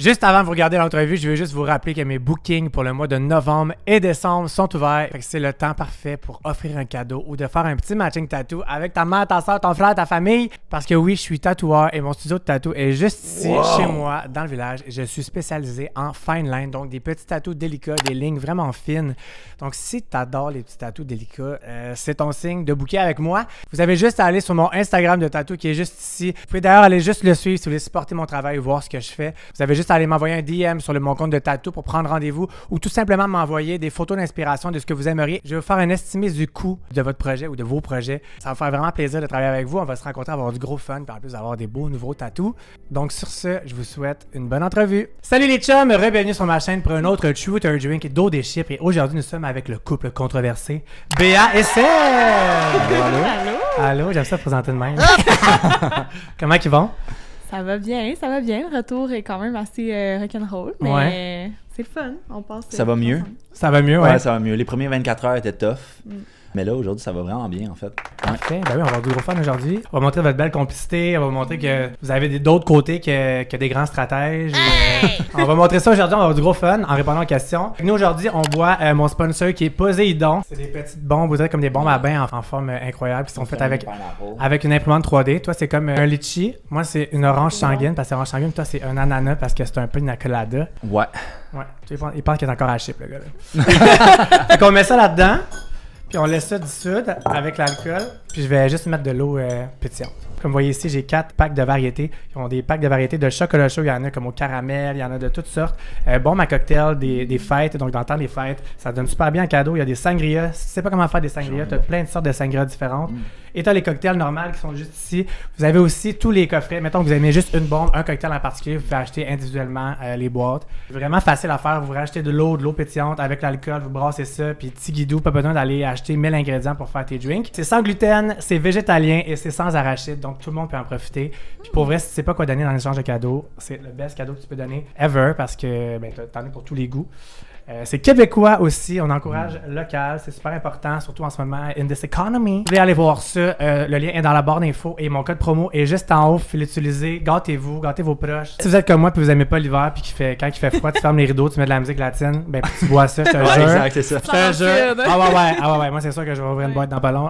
Juste avant de vous regarder l'entrevue, je veux juste vous rappeler que mes bookings pour le mois de novembre et décembre sont ouverts. Fait que c'est le temps parfait pour offrir un cadeau ou de faire un petit matching tattoo avec ta mère, ta soeur, ton frère, ta famille. Parce que oui, je suis tatoueur et mon studio de tatou est juste ici, chez moi, dans le village. Je suis spécialisé en fine line, donc des petits tatous délicats, des lignes vraiment fines. Donc si tu adores les petits tatous délicats, c'est ton signe de booker avec moi. Vous avez juste à aller sur mon Instagram de tatou qui est juste ici. Vous pouvez d'ailleurs aller juste le suivre si vous voulez supporter mon travail, voir ce que je fais. Vous avez juste à aller m'envoyer un DM sur mon compte de tatou pour prendre rendez-vous ou tout simplement m'envoyer des photos d'inspiration de ce que vous aimeriez. Je vais vous faire un estimé du coût de votre projet ou de vos projets. Ça va me faire vraiment plaisir de travailler avec vous. On va se rencontrer, avoir du gros fun, puis en plus avoir des beaux nouveaux tatous. Donc sur ce, je vous souhaite une bonne entrevue. Salut les chums, re-bienvenue sur ma chaîne pour un autre Truth or Drink d'eau des chiffres. Et aujourd'hui, nous sommes avec le couple controversé, Béa et Seb. Allô? Allô, j'aime ça présenter de même. Comment ils vont? Ça va bien, ça va bien. Le retour est quand même assez rock'n'roll, mais c'est le fun. On passe. Ça va mieux? Ça va mieux, ouais. Ouais, ça va mieux. Les premières 24 heures étaient tough. Mais là, aujourd'hui, ça va vraiment bien, en fait. Parfait. Ben oui, on va avoir du gros fun aujourd'hui. On va montrer votre belle complicité. On va montrer que vous avez d'autres côtés que des grands stratèges. On va montrer ça aujourd'hui. On va avoir du gros fun en répondant aux questions. Nous, aujourd'hui, on boit mon sponsor qui est Poséidon. C'est des petites bombes, vous savez, comme des bombes à bain en forme incroyable qui sont faites avec une imprimante 3D. Toi, c'est comme un litchi. Moi, c'est une orange sanguine parce que c'est orange sanguine. Toi, c'est un ananas parce que c'est un peu une colada. Ouais. Ouais. Il pense qu'il est encore à chip, le gars. Là. Fait qu'on met ça là-dedans. Puis on laisse ça dissoudre avec l'alcool. Puis je vais juste mettre de l'eau pétillante. Comme vous voyez ici, j'ai 4 packs de variétés. Ils ont des packs de variétés de chocolat chaud. Il y en a comme au caramel, il y en a de toutes sortes. Bon, ma cocktail des fêtes. Donc, dans le temps des fêtes, ça donne super bien un cadeau. Il y a des sangrias. Si tu sais pas comment faire des sangrias, tu as plein de sortes de sangrias différentes. Et tu as les cocktails normaux qui sont juste ici. Vous avez aussi tous les coffrets. Mettons que vous aimez juste une bombe, un cocktail en particulier. Vous pouvez acheter individuellement les boîtes. C'est vraiment facile à faire. Vous rachetez de l'eau pétillante avec l'alcool. Vous brassez ça. Puis petit guidou, pas besoin d'aller acheter 1000 ingrédients pour faire tes drinks. C'est sans gluten, c'est végétalien et c'est sans arachide. Donc, tout le monde peut en profiter. Puis pour vrai, si tu sais pas quoi donner dans l'échange de cadeaux, c'est le best cadeau que tu peux donner ever parce que t'en as pour tous les goûts. C'est québécois aussi, on encourage local, c'est super important, surtout en ce moment, in this economy. Vous pouvez aller voir ça, le lien est dans la barre d'infos et mon code promo est juste en haut, vous pouvez l'utiliser, gâtez-vous, gâtez vos proches. Si vous êtes comme moi puis vous aimez pas l'hiver puis quand il fait froid, tu fermes les rideaux, tu mets de la musique latine, ben tu bois ça, je te jure. Exact, c'est ça. Je te jure. Ah ouais, moi c'est sûr que je vais ouvrir une boîte dans pas long.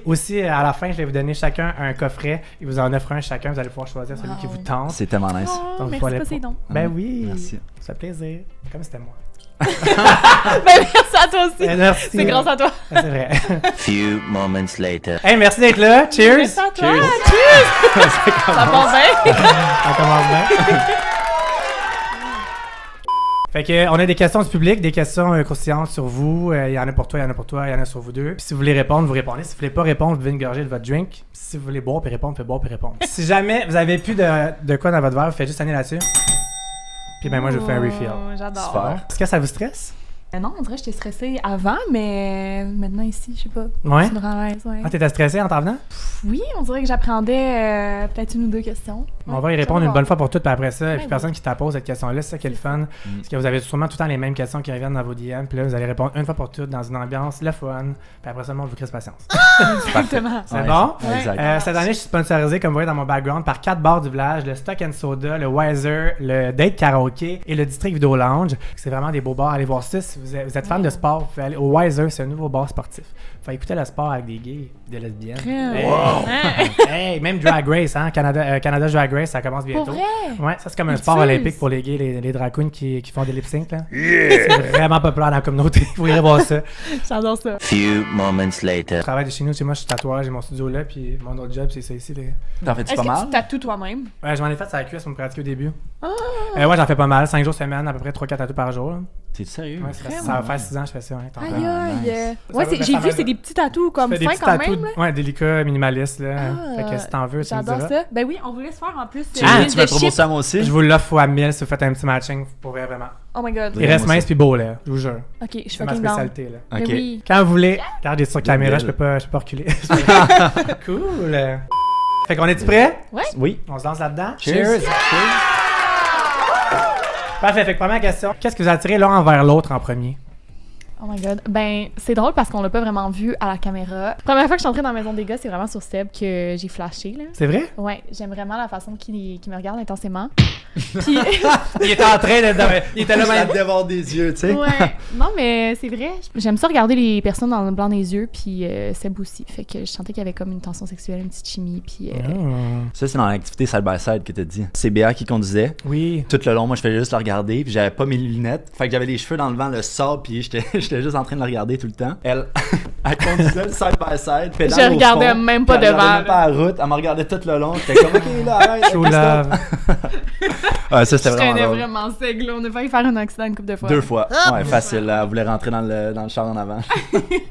Aussi, à la fin, je vais vous donner chacun un coffret, il vous en offre un chacun, vous allez pouvoir choisir celui qui vous tente. C'est tellement nice. Oh, merci Poséidon. Ben oui, merci. Ça fait plaisir, comme c'était moi. Merci à toi aussi. Merci. C'est grâce à toi. C'est vrai. Few moments later. Hey, merci d'être là. Cheers. Merci à toi. Cheers. Ça part bien. Ça commence bien. Fait que on a des questions du public, des questions croustillantes sur vous. Il y en a pour toi, il y en a pour toi, il y en a sur vous deux. Puis si vous voulez répondre, vous répondez. Si vous voulez pas répondre, vous devez une gorgée de votre drink. Si vous voulez boire puis répondre, faites boire puis répondre. Si jamais vous avez plus de quoi dans votre verre, vous faites juste aller là-dessus. Puis ben moi je vous fais un refill. J'adore. Super. Est-ce que ça vous stresse? Non, on dirait que j'étais stressée avant, mais maintenant ici, je sais pas. Ouais. Je me rends à l'aise, ouais. Ah, t'étais stressé en t'en venant? Oui, on dirait que j'appréhendais peut-être une ou deux questions. On va y répondre une bonne fois pour toutes, puis après ça, Ouais, puis personne qui t'a pose cette question-là, c'est ça qui est le fun. Parce que vous avez sûrement tout le temps les mêmes questions qui reviennent dans vos DM, puis là, vous allez répondre une fois pour toutes dans une ambiance, le fun, puis après ça, le monde vous crisse patience. Exactement. C'est bon? Ouais. Exact. Cette année, je suis sponsorisé, comme vous voyez dans mon background, par 4 bars du village, le Stock and Soda, le Wiser, le Date Karaoke et le District Video Lounge. C'est vraiment des beaux bars. Allez voir ça. Si vous êtes fan de sport, vous pouvez aller au Wiser, c'est un nouveau bar sportif. Faut écouter le sport avec des gays, des lesbiennes. Hey, hey, même Drag Race, hein? Canada Drag Race, ça commence bientôt. Pour vrai? Ouais, ça c'est comme un sport olympique pour les gays, les drag queens qui font des lip sync là. C'est vraiment populaire dans la communauté. Vous irez voir ça. J'adore ça. Few moments later. Je travaille de chez nous, chez moi je suis tatoueur, j'ai mon studio là, puis mon autre job c'est ça ici. T'en fais-tu Est-ce pas que mal? tu tatoues toi-même? Ouais, j'en ai fait sur la cuisse pour me pratiquer au début. Ouais, j'en fais pas mal, 5 jours semaine, à peu près 3-4 tatous par jour. Là. T'es sérieux? Ouais, ça va faire 6 ans que je fais ça. Ouais, Aïe nice. aïe! Ça Ouais, va, j'ai ça vu, va. c'est des petits tatous comme Je fais des fins petits quand tatous, même. Là. ouais, délicats, minimalistes là. Ah, Fait que si t'en veux, tu me J'adore diras. ça. Ben oui, on voulait se faire en plus. Tu une veux liste me de proposer chips. ça moi aussi? Je vous l'offre fois 1000 si vous faites un petit matching pour vrai, vraiment. Oh my god. Il Ouais, reste moi mince aussi. puis beau là, je vous jure. Ok, je suis C'est ma fucking down. spécialité là. Ben Ok. oui. Quand vous voulez, regardez sur caméra, je Débile. peux pas reculer. Cool. Fait qu'on est-tu prêts? Oui. On se lance là-dedans? Cheers. Parfait, fait que première question. Qu'est-ce que vous attirez l'un envers l'autre en premier? Oh my god. Ben, c'est drôle parce qu'on l'a pas vraiment vu à la caméra. Première fois que je suis entrée dans la maison des gars, c'est vraiment sur Seb que j'ai flashé, là. C'est vrai? Ouais, j'aime vraiment la façon qu'il me regarde intensément. Puis... Il était en train de... Il était là même. D'avoir des yeux, tu sais. Ouais. Non, mais c'est vrai. J'aime ça regarder les personnes dans le blanc des yeux, puis Seb aussi. Fait que je sentais qu'il y avait comme une tension sexuelle, une petite chimie, puis... Ça, c'est dans l'activité side by side que t'as dit. C'est Béa qui conduisait. Oui. Tout le long, moi, je faisais juste le regarder, puis j'avais pas mes lunettes. Fait que j'avais les cheveux dans le vent, le sable, puis j'étais juste en train de le regarder tout le temps. Elle conduisait le side by side. Je regardais même pas devant. Elle regardait même pas la route. Elle me regardait tout le long. J'étais comme, OK, là, arrête. True love. Ouais, ça, c'était Je vraiment traînais drôle. vraiment sec, là. On a failli faire un accident une couple de fois. 2 fois. Ouais, facile. Elle voulait rentrer dans le char en avant.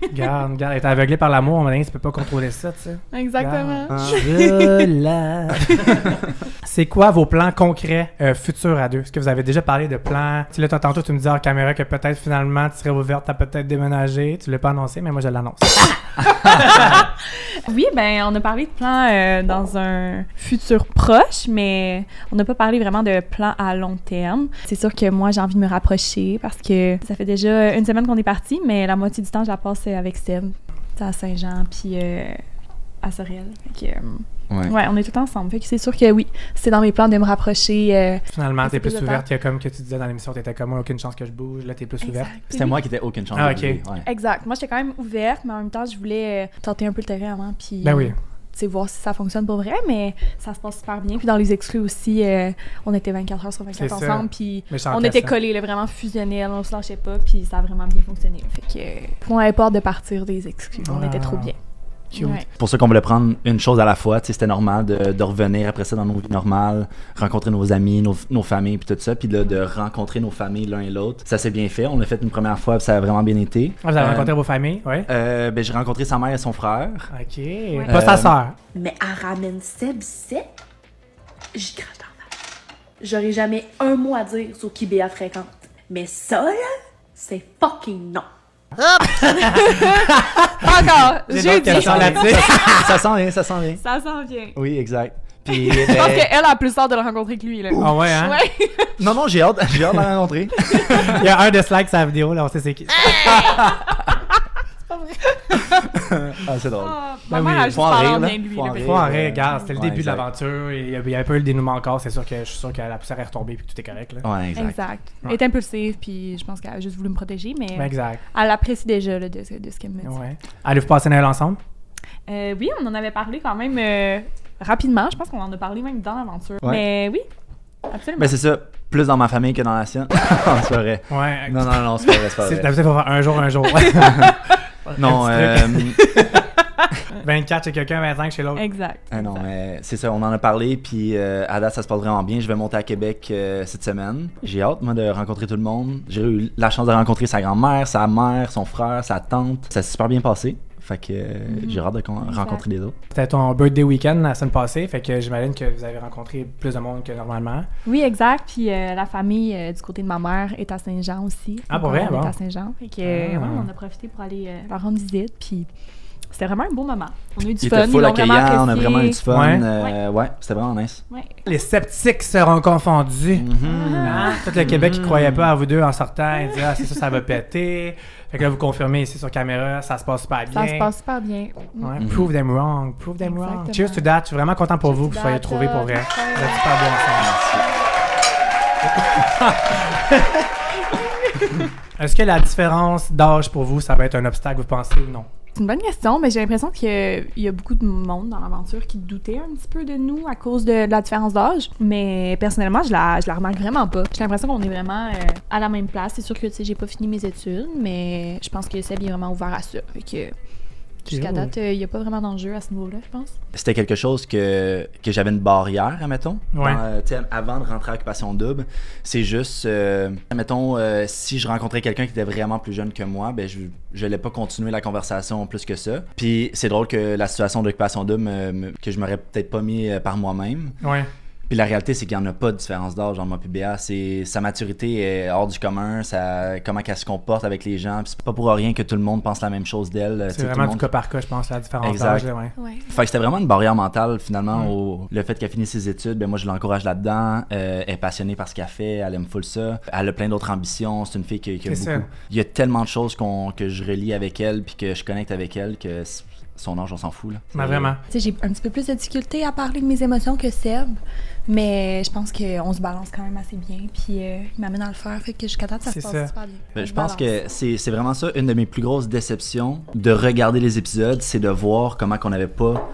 Regarde, elle était aveuglée par l'amour, on m'a dit, tu peux pas contrôler ça, tu sais. Exactement. C'est quoi vos plans concrets futurs à deux? Est-ce que vous avez déjà parlé de plans? Tu sais, là, tantôt, tu me disais en caméra que peut-être finalement tu serais ouverte à peut-être déménager. Tu l'as pas annoncé, mais moi je l'annonce. Oui, ben on a parlé de plans dans un futur proche, mais on n'a pas parlé vraiment de plans à long terme. C'est sûr que moi, j'ai envie de me rapprocher parce que ça fait déjà une semaine qu'on est parti, mais la moitié du temps, je la passe avec Seb, à Saint-Jean, puis à Sorel. Fait que, ouais, on est tout ensemble. Fait que c'est sûr que oui, c'est dans mes plans de me rapprocher. Finalement, t'es plus plus de ouverte. Il y a comme que tu disais dans l'émission, t'étais comme moi, aucune chance que je bouge. Là, t'es plus ouverte. C'était moi qui étais aucune chance. Ah, de ok. bouger, ouais. Exact. Moi, j'étais quand même ouverte, mais en même temps, je voulais tenter un peu le terrain avant, puis... Ben oui. Tu sais, voir si ça fonctionne pour vrai, mais ça se passe super bien. Puis dans les exclus aussi, on était 24 heures sur 24 C'est ça. ensemble, puis Mais on était collés, là, vraiment fusionnels, on se lâchait pas, puis ça a vraiment bien fonctionné. Fait que, on avait peur de partir des exclus, on était trop bien. Cute. Ouais. C'est pour ça qu'on voulait prendre une chose à la fois. Tu sais, c'était normal de revenir après ça dans nos vies normales, rencontrer nos amis, nos familles, puis tout ça, puis de rencontrer nos familles l'un et l'autre. Ça s'est bien fait. On l'a fait une première fois, puis ça a vraiment bien été. Ah, vous avez rencontré vos familles? Oui. Ben, j'ai rencontré sa mère et son frère. OK. Pas sa sœur. Mais elle ramène Seb sec, j'y crache dans la face. J'aurais jamais un mot à dire sur qui Béa fréquente. Mais ça, là, c'est fucking non. Encore! J'ai J'ai d'autres dit! questions là-dessus. Ça sent bien, ça sent bien. Ça s'en vient. Oui, exact. Puis, Je pense qu'elle a plus hâte de le rencontrer que lui, là. Ah ouais, hein? Ouais. non, j'ai hâte de la rencontrer. Il y a un dislike sur la vidéo, là, on sait c'est qui. Ah, c'est drôle. Ma Ben mère oui, a juste faut en parlé rire, en là. bien de lui. Faut là, en fait rire. Faut en rire, regarde, c'était le Ouais, début de exact. l'aventure, il y a un peu le dénouement encore, c'est sûr que je suis sûr que la poussière est retombée puis que tout est correct, là. Ouais, exact. Exact. Elle Ouais. est impulsive, puis je pense qu'elle a juste voulu me protéger, mais Ben, exact. elle apprécie déjà là, de ce qu'elle me dit. Ouais. Allez-vous passer Noël ensemble? Oui, on en avait parlé quand même rapidement. Je pense qu'on en a parlé même dans l'aventure. Ouais. Mais oui, absolument. Ben, c'est ça. Plus dans ma famille que dans la sienne. C'est vrai. Ouais. Non, c'est pas vrai, c'est pas vrai. D'habitude, il faut faire un jour. Non, Un petit 24 chez quelqu'un, 25 chez l'autre. Exact. non, exact. mais c'est ça, on en a parlé, puis à date, ça se passe vraiment bien. Je vais monter à Québec cette semaine. J'ai hâte, moi, de rencontrer tout le monde. J'ai eu la chance de rencontrer sa grand-mère, sa mère, son frère, sa tante. Ça s'est super bien passé. Fait que j'ai hâte de rencontrer les autres. C'était ton birthday weekend la semaine passée, fait que j'imagine que vous avez rencontré plus de monde que normalement. Oui, exact. Puis la famille du côté de ma mère est à Saint-Jean aussi. Ah, pour Donc, vrai? On Bon. est à Saint-Jean. Fait que, Ah. ouais, on a profité pour aller leur rendre visite. Puis c'était vraiment un beau moment. On a eu du Il fun. était full ils l'ont vraiment accueillant, on a apprécié. vraiment eu du fun. Ouais. Ouais, c'était vraiment nice. Ouais. Les sceptiques seront confondus. Mhm. Hein? Tout le Québec qui croyait pas à vous deux en sortant, il disait « Ah, c'est ça, ça va péter. » Fait que là, vous confirmez ici sur caméra, ça se passe super bien. Ça se passe super bien. Ouais, Prove them wrong, prove them wrong. Exactement. Cheers to that. Je suis vraiment content pour vous que vous soyez trouvés pour vrai. Vous êtes super bien ensemble. Est-ce que la différence d'âge pour vous, ça va être un obstacle, vous pensez, ou non? C'est une bonne question, mais j'ai l'impression qu'il y a beaucoup de monde dans l'aventure qui doutait un petit peu de nous à cause de la différence d'âge. Mais personnellement, je la remarque vraiment pas. J'ai l'impression qu'on est vraiment à la même place. C'est sûr que, tu sais, j'ai pas fini mes études, mais je pense que Seb est vraiment ouvert à ça. Fait que jusqu'à date, il y a pas vraiment d'enjeu à ce niveau-là, je pense. C'était quelque chose que j'avais une barrière, admettons. Ouais. Tu sais, avant de rentrer à Occupation Double, c'est juste, admettons, si je rencontrais quelqu'un qui était vraiment plus jeune que moi, ben je n'allais pas continuer la conversation plus que ça. Puis c'est drôle que la situation d'Occupation Double, que je m'aurais peut-être pas mis par moi-même. Ouais. Puis la réalité, c'est qu'il n'y en a pas de différence d'âge entre moi et Béa. Sa maturité est hors du commun, comment elle se comporte avec les gens. Puis c'est pas pour rien que tout le monde pense la même chose d'elle. C'est vraiment du cas par cas, je pense, la différence Exact. d'âge. Là, ouais. Fait que c'était vraiment une barrière mentale, finalement, le fait qu'elle finisse ses études. Ben moi, je l'encourage là-dedans. Elle est passionnée par ce qu'elle fait, elle aime full ça. Elle a plein d'autres ambitions. C'est une fille qui a beaucoup. ça. Il y a tellement de choses que je relie avec elle puis que je connecte avec elle que son âge, on s'en fout. Là. Mais vraiment. Tu sais, j'ai un petit peu plus de difficulté à parler de mes émotions que Seb, mais je pense qu'on se balance quand même assez bien, puis il m'amène à le faire, fait que jusqu'à date, ça se passe super bien. Ben, je pense que c'est vraiment ça, une de mes plus grosses déceptions de regarder les épisodes, c'est de voir comment qu'on n'avait pas...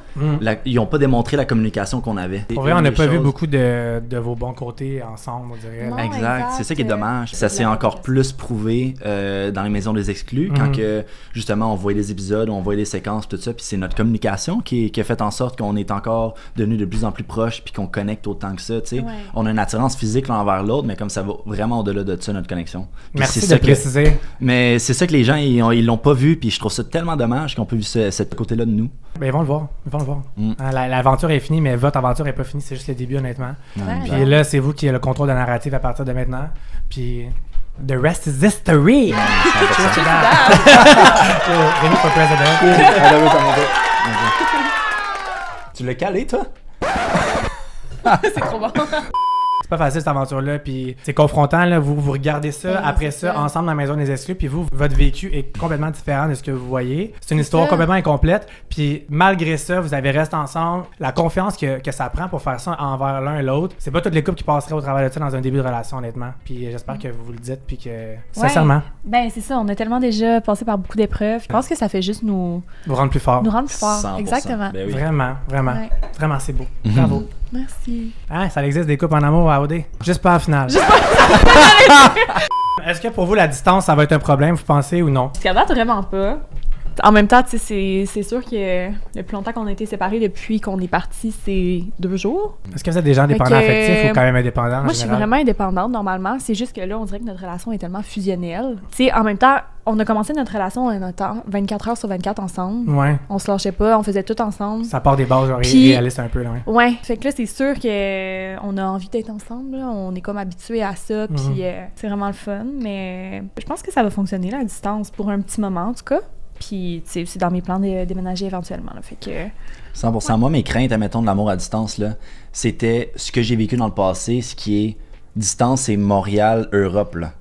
ils n'ont pas démontré la communication qu'on avait. Pour vrai, on n'a pas vu beaucoup de vos bons côtés ensemble, on dirait. Non, exact. C'est ça qui est dommage. Ça s'est encore plus prouvé dans les maisons des exclus, quand que, justement, on voyait les épisodes, on voyait les séquences, tout ça, puis c'est notre communication qui a fait en sorte qu'on est encore devenu de plus en plus proche, puis qu'on connecte autant que ça, tu sais. On a une attirance physique l'un envers l'autre, mais comme ça va vraiment au-delà de ça, notre connexion. Puis merci de préciser. Mais c'est ça que les gens, ils l'ont pas vu, puis je trouve ça tellement dommage qu'on peut vu ce côté-là de nous. Ben, ils vont le voir. L'aventure est finie, mais votre aventure est pas finie, c'est juste le début, honnêtement. Puis là, c'est vous qui avez le contrôle de la narrative à partir de maintenant. Puis the rest is history! Rémi for president. Tu l'as calé, toi? C'est trop bon. C'est pas facile cette aventure-là, puis c'est confrontant, là, vous regardez ça, après ça, ensemble dans la maison des exclus, puis vous, votre vécu est complètement différent de ce que vous voyez. C'est une histoire complètement incomplète, puis malgré ça, vous avez resté ensemble. La confiance que ça prend pour faire ça envers l'un et l'autre, c'est pas toutes les couples qui passeraient au travers de ça dans un début de relation, honnêtement. Puis j'espère que vous le dites, puis que... Sincèrement. Ben c'est ça, on a tellement déjà passé par beaucoup d'épreuves. Je pense que ça fait juste nous rendre plus forts. 100%. Exactement. Ben oui. Vraiment, Ouais. vraiment, c'est beau. Bravo. Merci. Hein, ça existe des couples en amour à OD? Juste pas en finale. Est-ce que pour vous, la distance, ça va être un problème, vous pensez, ou non? Jusqu'à date, vraiment pas. En même temps, tu sais, c'est sûr que le plus longtemps qu'on a été séparés depuis qu'on est partis, c'est 2 jours. Est-ce que vous êtes des gens dépendants affectifs ou quand même indépendants? Moi, je suis vraiment indépendante normalement. C'est juste que là, on dirait que notre relation est tellement fusionnelle. Tu sais, en même temps, on a commencé notre relation en étant 24 heures sur 24 ensemble. Ouais. On se lâchait pas, on faisait tout ensemble. Ça part des bases Puis, réalistes un peu, là, ouais. Ouais. Fait que là, c'est sûr qu'on a envie d'être ensemble. Là. On est comme habitués à ça. Puis c'est vraiment le fun. Mais je pense que ça va fonctionner, là, à distance, pour un petit moment, en tout cas. Puis, tu sais, c'est dans mes plans de déménager éventuellement. Là, fait que... 100%. Moi, mes craintes, admettons, de l'amour à distance, là, c'était ce que j'ai vécu dans le passé, ce qui est distance, c'est Montréal-Europe, là.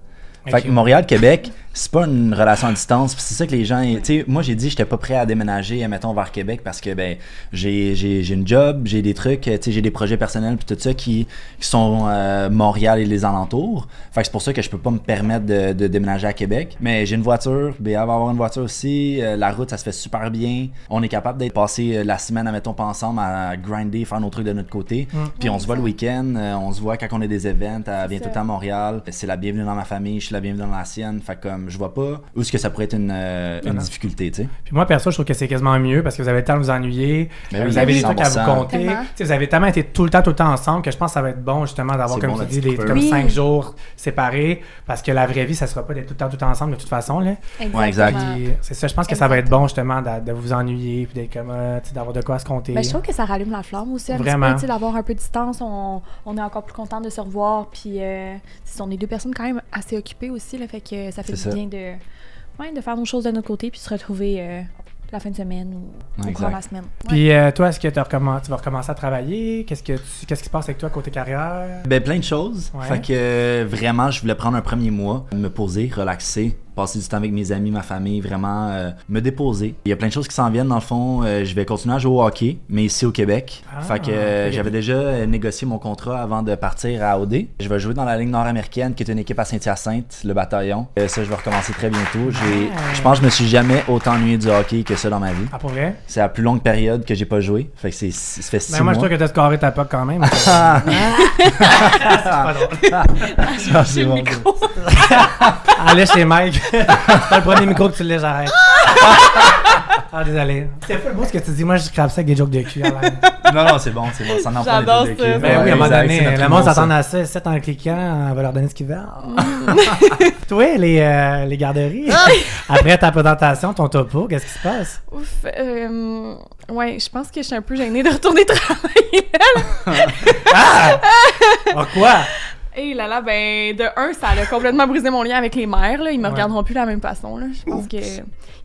Fait que Montréal-Québec, c'est pas une relation à distance. Puis c'est ça que les gens... Tu sais, moi, j'ai dit que j'étais pas prêt à déménager, mettons, vers Québec parce que, ben, j'ai une job, j'ai des trucs, tu sais, j'ai des projets personnels puis tout ça qui sont Montréal et les alentours. Fait que c'est pour ça que je peux pas me permettre de déménager à Québec. Mais j'ai une voiture, Béa va avoir une voiture aussi. La route, ça se fait super bien. On est capable d'être passé la semaine, mettons, pas ensemble à grinder, faire nos trucs de notre côté. Puis on se voit le week-end, on se voit quand on a des events, elle vient tout le temps à Montréal. C'est la bienvenue dans ma famille, je suis la bienvenue dans la sienne. Fait comme je vois pas où est-ce que ça pourrait être une difficulté, tu sais. Puis moi, perso, je trouve que c'est quasiment mieux parce que vous avez le temps de vous ennuyer, vous avez des trucs à vous compter. Vous avez tellement été tout le temps ensemble que je pense que ça va être bon, justement, d'avoir, comme tu dis, comme 5 jours séparés parce que la vraie vie, ça sera pas d'être tout le temps ensemble de toute façon, là. Ouais, exact. Puis, c'est ça, je pense que ça va être bon, justement, de vous ennuyer puis d'être comme, d'avoir de quoi à se compter. Ben, je trouve que ça rallume la flamme aussi, un Vraiment. petit peu, d'avoir un peu de distance. On est encore plus content de se revoir. Puis, on est 2 personnes quand même assez occupées aussi, là, fait que ça fait du bien de faire nos choses de notre côté puis se retrouver la fin de semaine ou courant la semaine. Puis toi, est-ce que tu vas recommencer à travailler? Qu'est-ce qui se passe avec toi côté carrière? Ben plein de choses. Ouais. Fait que vraiment, je voulais prendre un premier mois, me poser, relaxer, passer du temps avec mes amis, ma famille, vraiment me déposer. Il y a plein de choses qui s'en viennent dans le fond. Je vais continuer à jouer au hockey, mais ici au Québec. Fait que j'avais déjà négocié mon contrat avant de partir à OD. Je vais jouer dans la Ligue nord-américaine, qui est une équipe à Saint-Hyacinthe, le bataillon. Ça, je vais recommencer très bientôt. Je pense que je me suis jamais autant ennuyé du hockey que ça dans ma vie. Ah, pour vrai? C'est la plus longue période que j'ai pas joué. Fait que ça fait 6 mois. Moi, je trouve que t'as scoré ta puck quand même. C'est pas drôle. C'est bon. Allez chez Mike. C'est pas le premier micro que tu le laisses, j'arrête. Ah, désolé. C'est pas beau ce que tu dis. Moi, je crabe ça avec des jokes de cul. Non, c'est bon. Ça n'en prend J'adore des ça. jokes de cul. Ben oui, à un moment exact, donné, c'est notre le monde humour, s'attend ça. à ça. C'est en cliquant, on va leur donner ce qu'ils veulent. Toi, les garderies, après ta présentation, ton topo, qu'est-ce qui se passe? Ouf, ouais, je pense que je suis un peu gênée de retourner travailler. Pourquoi? Et là là, ben, de un, ça a complètement brisé mon lien avec les mères, là. Ils me regarderont plus de la même façon, là. Je pense que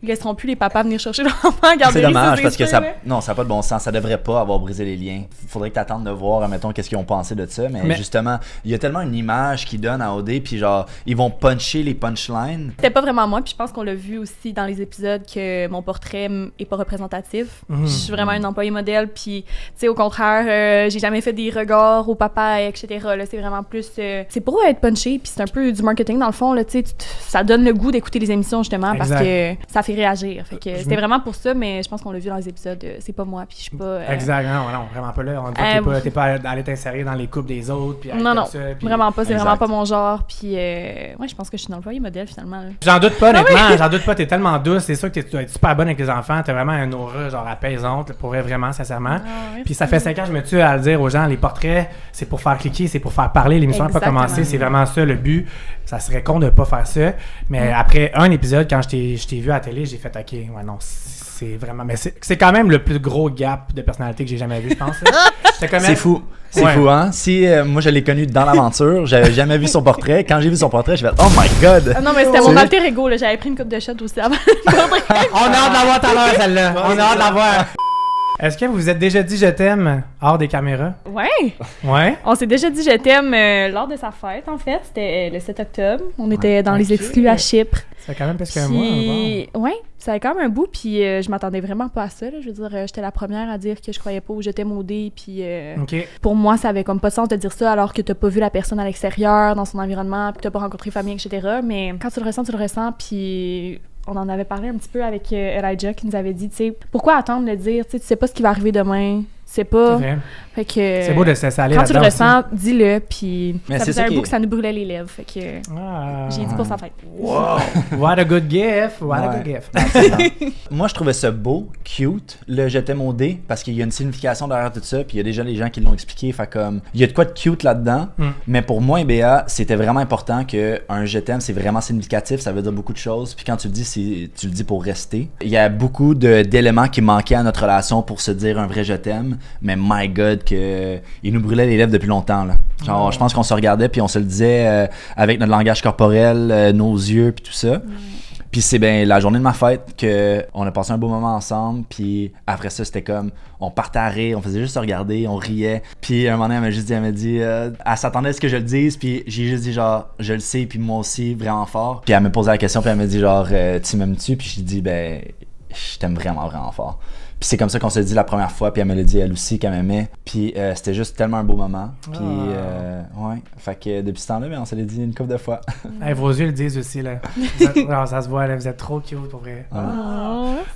ils laisseront plus les papas venir chercher leur enfant à garder. C'est dommage parce que sûr, ça là. n'a pas de bon sens. Ça devrait pas avoir brisé les liens. Faudrait que tu attendes de voir, mettons, qu'est-ce qu'ils ont pensé de ça. Mais justement, il y a tellement une image qu'ils donnent à OD, puis genre, ils vont puncher les punchlines. C'était pas vraiment moi, puis je pense qu'on l'a vu aussi dans les épisodes que mon portrait est pas représentatif. Je suis vraiment une employée modèle, puis tu sais, au contraire, j'ai jamais fait des regards au papa, etc. Là, c'est vraiment plus, c'est pour être punché, puis c'est un peu du marketing dans le fond. Là, tu sais, ça donne le goût d'écouter les émissions justement parce que ça fait réagir. Fait que c'était vraiment pour ça, mais je pense qu'on l'a vu dans les épisodes. C'est pas moi, puis je suis pas. Exact, non, vraiment pas là. On dit t'es pas allé t'insérer dans les couples des autres. Puis non, ça, puis... vraiment pas. C'est Exact. vraiment pas mon genre. Puis ouais, je pense que je suis une employée modèle finalement. Là. J'en doute pas, honnêtement. J'en doute pas. T'es tellement douce. C'est sûr que tu dois être super bonne avec les enfants. T'as vraiment un aura genre apaisante, pour vrai, vraiment, sincèrement. Ouais, Puis ça fait 5 ans que je me tue à le dire aux gens, les portraits, c'est pour faire cliquer, c'est pour faire parler. L'émission n'a pas Exactement. commencé. C'est vraiment ça le but. Ça serait con de pas faire ça. Mais après un épisode, quand je t'ai vu à la télé, j'ai fait OK, ouais, non, c'est vraiment. Mais c'est quand même le plus gros gap de personnalité que j'ai jamais vu, je pense. C'est fou. C'est fou, hein? Si moi je l'ai connu dans l'aventure, j'avais jamais vu son portrait. Quand j'ai vu son portrait, j'ai fait oh my god! Ah non, mais c'était mon alter ego, là. J'avais pris une coupe de shot aussi avant le portrait. On a hâte de la voir tout à l'heure, celle-là. On a hâte de la voir. Est-ce que vous vous êtes déjà dit je t'aime hors des caméras? Ouais! Ouais. On s'est déjà dit je t'aime lors de sa fête, en fait. C'était le 7 octobre. On était dans les exclus à Chypre. Ça fait quand même plus qu'un mois. Puis, ouais, ça avait quand même un bout, puis je m'attendais vraiment pas à ça. Là. Je veux dire, j'étais la première à dire que je croyais pas où j'étais modée, puis OK. pour moi, ça avait comme pas de sens de dire ça alors que t'as pas vu la personne à l'extérieur, dans son environnement, puis que t'as pas rencontré famille, etc. Mais quand tu le ressens, puis on en avait parlé un petit peu avec Elijah qui nous avait dit, tu sais, pourquoi attendre de le dire, tu sais pas ce qui va arriver demain, c'est pas... C'est vrai. Fait que... C'est beau de se laisser aller quand tu le là-dedans ressens, dis-le, puis Mais ça c'est faisait ça un qui bout est- que ça nous brûlait les lèvres, fait que j'ai dit pour sa fête. Wow! What a good gift! What a Ouais. good gift! Moi, je trouvais ça beau, cute, le je t'aime au dé, parce qu'il y a une signification derrière tout ça, puis il y a déjà les gens qui l'ont expliqué, fait comme, il y a de quoi de cute là-dedans, mais pour moi et Béa, c'était vraiment important que un je t'aime, c'est vraiment significatif, ça veut dire beaucoup de choses, puis quand tu le dis, tu le dis pour rester. Il y a beaucoup d'éléments qui manquaient à notre relation pour se dire un vrai je t'aime, mais my god, que il nous brûlait les lèvres depuis longtemps, là. Genre, je pense qu'on se regardait, puis on se le disait avec notre langage corporel, nos yeux, puis tout ça. Puis c'est bien la journée de ma fête qu'on a passé un beau moment ensemble. Puis après ça, c'était comme, on partait à rire, on faisait juste se regarder, on riait. Puis un moment donné, elle m'a dit, elle s'attendait à ce que je le dise. Puis j'ai juste dit genre, je le sais, puis moi aussi, vraiment fort. Puis elle me posait la question, puis elle m'a dit genre, tu m'aimes-tu? Puis j'ai dit, ben, je t'aime vraiment, vraiment fort. Puis c'est comme ça qu'on s'est dit la première fois, puis elle me l'a dit elle aussi qu'elle m'aimait. Puis c'était juste tellement un beau moment. Puis ouais, fait que depuis ce temps-là, ben, on se l'est dit une couple de fois. Hey, vos yeux le disent aussi, là. Alors, ça se voit, là, vous êtes trop cute, pour vrai.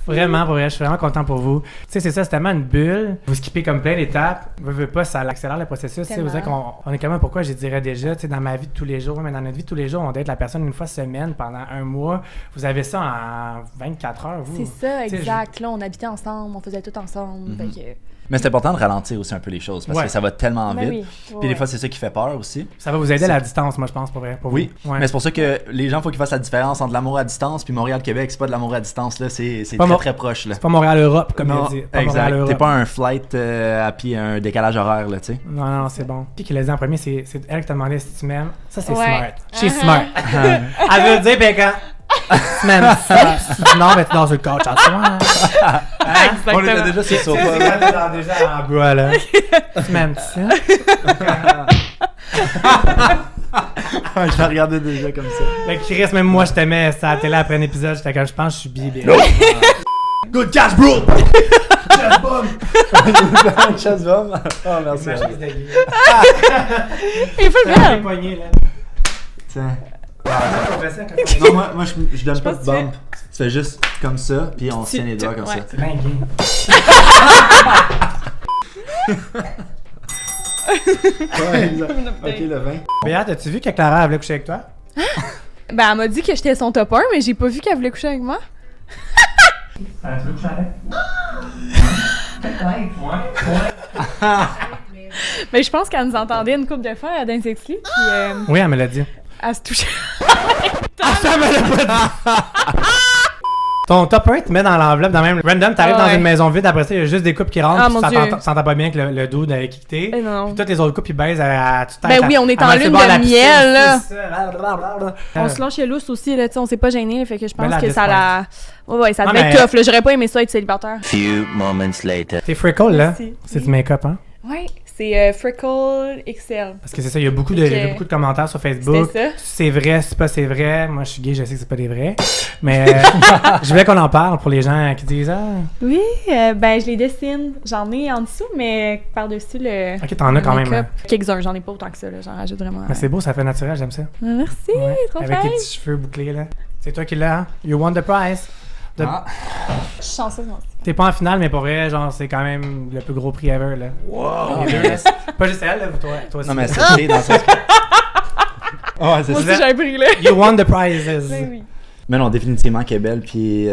Vraiment, pour vrai, je suis vraiment content pour vous. Tu sais, c'est ça, c'est tellement une bulle. Vous skippez comme plein d'étapes. Veux pas, ça accélère le processus. Tu sais, vous savez qu'on est quand même, pourquoi je dirais déjà, tu sais, dans ma vie de tous les jours, mais dans notre vie de tous les jours, on doit être la personne une fois semaine pendant un mois. Vous avez ça en 24 heures, vous. C'est ça, Tu sais, exact. Là, on habitait ensemble, on faisait tout ensemble. Fait que... Mais c'est important de ralentir aussi un peu les choses parce Ouais. que ça va tellement Ben vite. oui. Puis des fois, c'est ça qui fait peur aussi. Ça va vous aider à la distance, moi, je pense, pour vrai. Pour Oui, vous. Ouais. mais c'est pour ça que les gens, faut qu'ils fassent la différence entre l'amour à distance puis Montréal-Québec. C'est pas de l'amour à distance, là, c'est pas très mon- très proche. Là. C'est pas Montréal-Europe, comme Non, il a dit. Pas exact. Montréal-Europe. T'es pas un flight puis un décalage horaire, là, tu sais. Non, c'est bon. Qui l'a dit en premier, c'est elle qui t'a demandé si tu m'aimes. Ça, c'est Ouais. smart. She's Uh-huh. smart. Elle veut dire, ben quand tu m'aimes, si tu dis non, ben tu dors sur le couch en soi. On était déjà sur le sofa. C'est là. quand t'es genre déjà en bras, là. Tu m'aimes, ça? Je la regardais déjà comme ça. Le Chris, même moi, je t'aimais. Ça à la télé après un épisode, j'étais comme, je pense que je suis bibé. Good catch, bro! Catch bomb! Chasse bomb. Oh, merci. Il faut le C'est faire! poigné, là. Tiens. On fait ça quand on- Non, moi je donne pas de pense que tu bump. Tu fais juste comme ça, puis on se tient les doigts comme ouais. ça. C'est bien gay. Ouais, exact. Ok, le vin. Béat, as-tu vu que Clara voulait coucher avec toi? Ben, elle m'a dit que j'étais son top 1, mais j'ai pas vu qu'elle voulait coucher avec moi. Tu veux que je avec? Mais je pense qu'elle nous entendait une couple de fois dans les exclus, puis Oui, elle me l'a dit. elle se touchait. Ça me l'a pas dit! Ton top 1, tu mets dans l'enveloppe, dans même random, t'arrives dans une maison vide, après ça, il y a juste des couples qui rentrent, Ah, puis mon tu Dieu. s'entends pas bien avec le dude avec qui t'es. Eh non. Puis tous les autres couples, ils baisent à toute Ben oui, on est en lune de miel, là. On se lâche lousse aussi, là, tu sais, on s'est pas gêné, là, fait que je pense Ben, que la ça la... Ouais, ça Non, devait mais- être tough, là. J'aurais pas aimé ça être célibataire. Few moments later. T'es freckle, là. Merci. C'est du make-up, hein? Ouais, c'est Freckle XL. Parce que c'est ça, il y a beaucoup de, Ok. j'ai vu beaucoup de commentaires sur Facebook. C'était ça? C'est vrai, c'est pas c'est vrai. Moi, je suis gay, je sais que c'est pas des vrais. Mais je voulais qu'on en parle pour les gens qui disent ah. Oui, ben je les dessine. J'en ai en dessous, mais par-dessus le. Ok, t'en as quand même. make-up. Quelques-uns, j'en ai pas autant que ça, là. J'en rajoute vraiment. Mais c'est beau, ça fait naturel, j'aime ça. Merci, Ouais. trop Avec tes fin. petits cheveux bouclés, là. C'est toi qui l'as, hein? You won the prize. Je suis chanceuse, moi. T'es pas en finale, mais pour vrai, genre, c'est quand même le plus gros prix ever, là. Wow! Les deux, là. Pas juste elle, là, toi aussi. Non, mais c'est dans le sens que... Ouais, c'est Moi ça. aussi, j'ai un prix, là. You won the prizes. Ben oui. Mais non, définitivement qu'elle est belle. Puis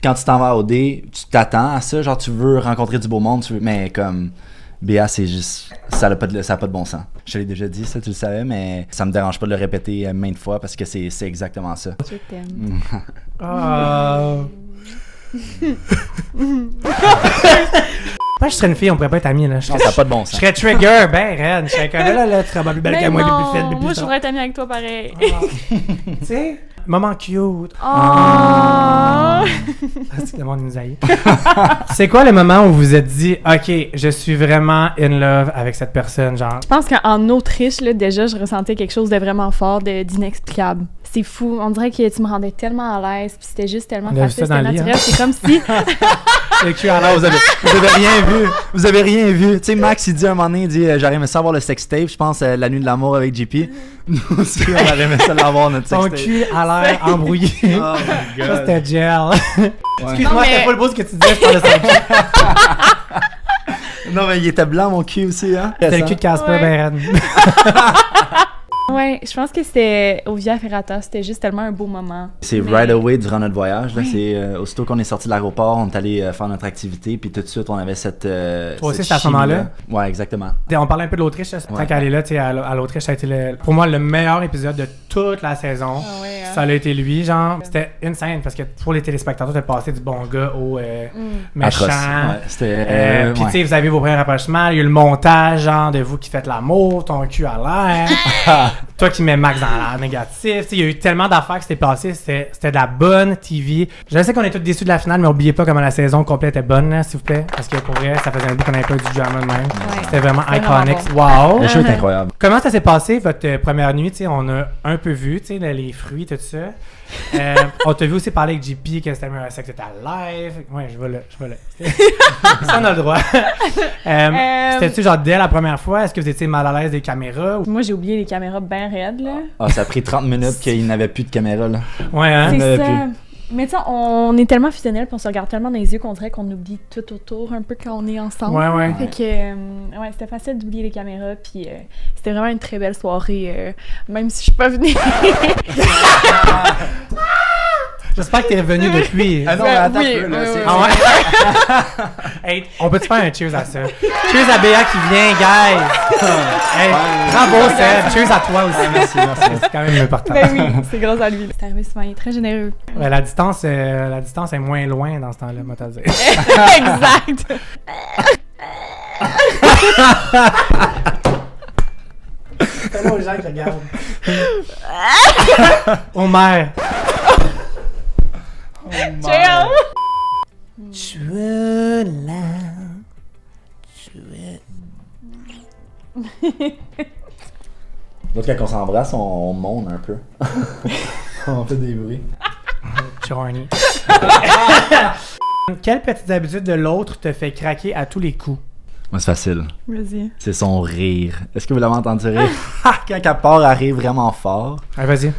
quand tu t'en vas au dé, tu t'attends à ça. Genre, tu veux rencontrer du beau monde. Mais comme Béa, c'est juste. Ça a pas de bon sens. Je te l'ai déjà dit, ça, tu le savais. Mais ça me dérange pas de le répéter maintes fois parce que c'est exactement ça. Je t'aime. Oh. Moi, je serais une fille, on pourrait pas être amis, là. Non, ça a pas de bon Je sens. serais trigger, ben raide. Je serais comme là, tu serais pas plus belle que Ben moi, non, plus faible, plus moi, je ça. voudrais être amie avec toi pareil. Tu sais, moment cute. Oh! Ah, c'est que le monde nous haït. C'est quoi le moment où vous vous êtes dit, OK, je suis vraiment in love avec cette personne, genre? Je pense qu'en Autriche, là, déjà, je ressentais quelque chose de vraiment fort, d'inexplicable. C'est fou. On dirait que tu me rendais tellement à l'aise, puis c'était juste tellement On a vu facile, ça dans c'était le lit, naturel. C'est comme si... Le cul à Ah, vous avez rien vu. Vous avez rien vu. Tu sais, Max, il dit un moment donné, il dit j'aurais aimé ça avoir le sextape. Je pense la nuit de l'amour avec JP. Nous aussi, on aurait aimé ça l'avoir, notre Ton sextape. cul a l'air embrouillé. Oh my Ça, god. c'était gel. Ouais. Excuse-moi, Non, mais- c'était pas le beau ce que tu disais, je parlais de son cul. Non, mais il était blanc, mon cul aussi, hein. C'était le cul de Casper, Ouais. ben raide. Ouais, je pense que c'était au Via Ferrata. C'était juste tellement un beau moment. C'est Mais- right away durant notre voyage. Là, Oui. c'est aussitôt qu'on est sorti de l'aéroport, on est allé faire notre activité, puis tout de suite on avait cette. Toi aussi, cette c'était à ce moment-là? chimie-là. Ouais, exactement. On parlait un peu de l'Autriche, là, tant qu'elle est là, tu sais, à l'Autriche, ça a été pour moi le meilleur épisode de toute la saison. Ah ouais, hein. Ça a été lui, genre. C'était insane parce que pour les téléspectateurs, t'as passé du bon gars au méchant. Atroce. Ouais, c'était. Puis ouais. tu sais, vous avez vos premiers rapprochements, il y a eu le montage, genre, de vous qui faites l'amour, ton cul à l'air, toi qui mets Max dans l'air négatif. Tu sais, il y a eu tellement d'affaires qui s'étaient passées, c'était de la bonne TV. Je sais qu'on est tous déçus de la finale, mais oubliez pas comment la saison complète était bonne, là, s'il vous plaît, parce que pour vrai, ça faisait un bout qu'on n'avait pas eu du drama de même. Ouais. C'était vraiment C'était iconic. vraiment Wow! Le show est incroyable. Comment ça s'est passé, votre première nuit? Tu sais, on a un peu vu, tu sais, les fruits, tout ça. On t'a vu aussi parler avec JP que c'était un sexe était live. Ouais, je vais là. Ça, on a le droit. C'était-tu genre dès la première fois? Est-ce que vous étiez mal à l'aise des caméras? Moi, j'ai oublié les caméras bien raides, là. Ah, ça a pris 30 minutes qu'il n'avait plus de caméra, là. Ouais, hein? C'est avait ça. plus. Mais tu sais, on est tellement fusionnels puis on se regarde tellement dans les yeux qu'on dirait qu'on oublie tout autour un peu quand on est ensemble. Ouais, ouais. Fait que, ouais, c'était facile d'oublier les caméras puis c'était vraiment une très belle soirée, même si je suis pas venue. J'espère que t'es revenu depuis. Ah non, Ouais, mais attends oui, un peu, là. oui, c'est- oui. Ah ouais? Hey, on peut-tu faire un cheers à ça? Cheers à Béa qui vient, guys! Hey, bravo, Seb! Cheers à toi aussi. Merci, merci. C'est quand même important. Ben oui, c'est grâce à lui. C'est arrivé souvent, il est très généreux. Ouais, la distance est moins loin dans ce temps-là, moi, t'as dit. Exact! Fais-le aux gens qui regardent. Homer. Cheers! Tu es là. L'autre, quand on s'embrasse, on monte un peu. On fait des bruits. Charny. Quelle petite habitude de l'autre te fait craquer à tous les coups? Moi, c'est facile. Vas-y. C'est son rire. Est-ce que vous l'avez entendu rire? Quand elle part, elle rit vraiment fort. Allez, vas-y.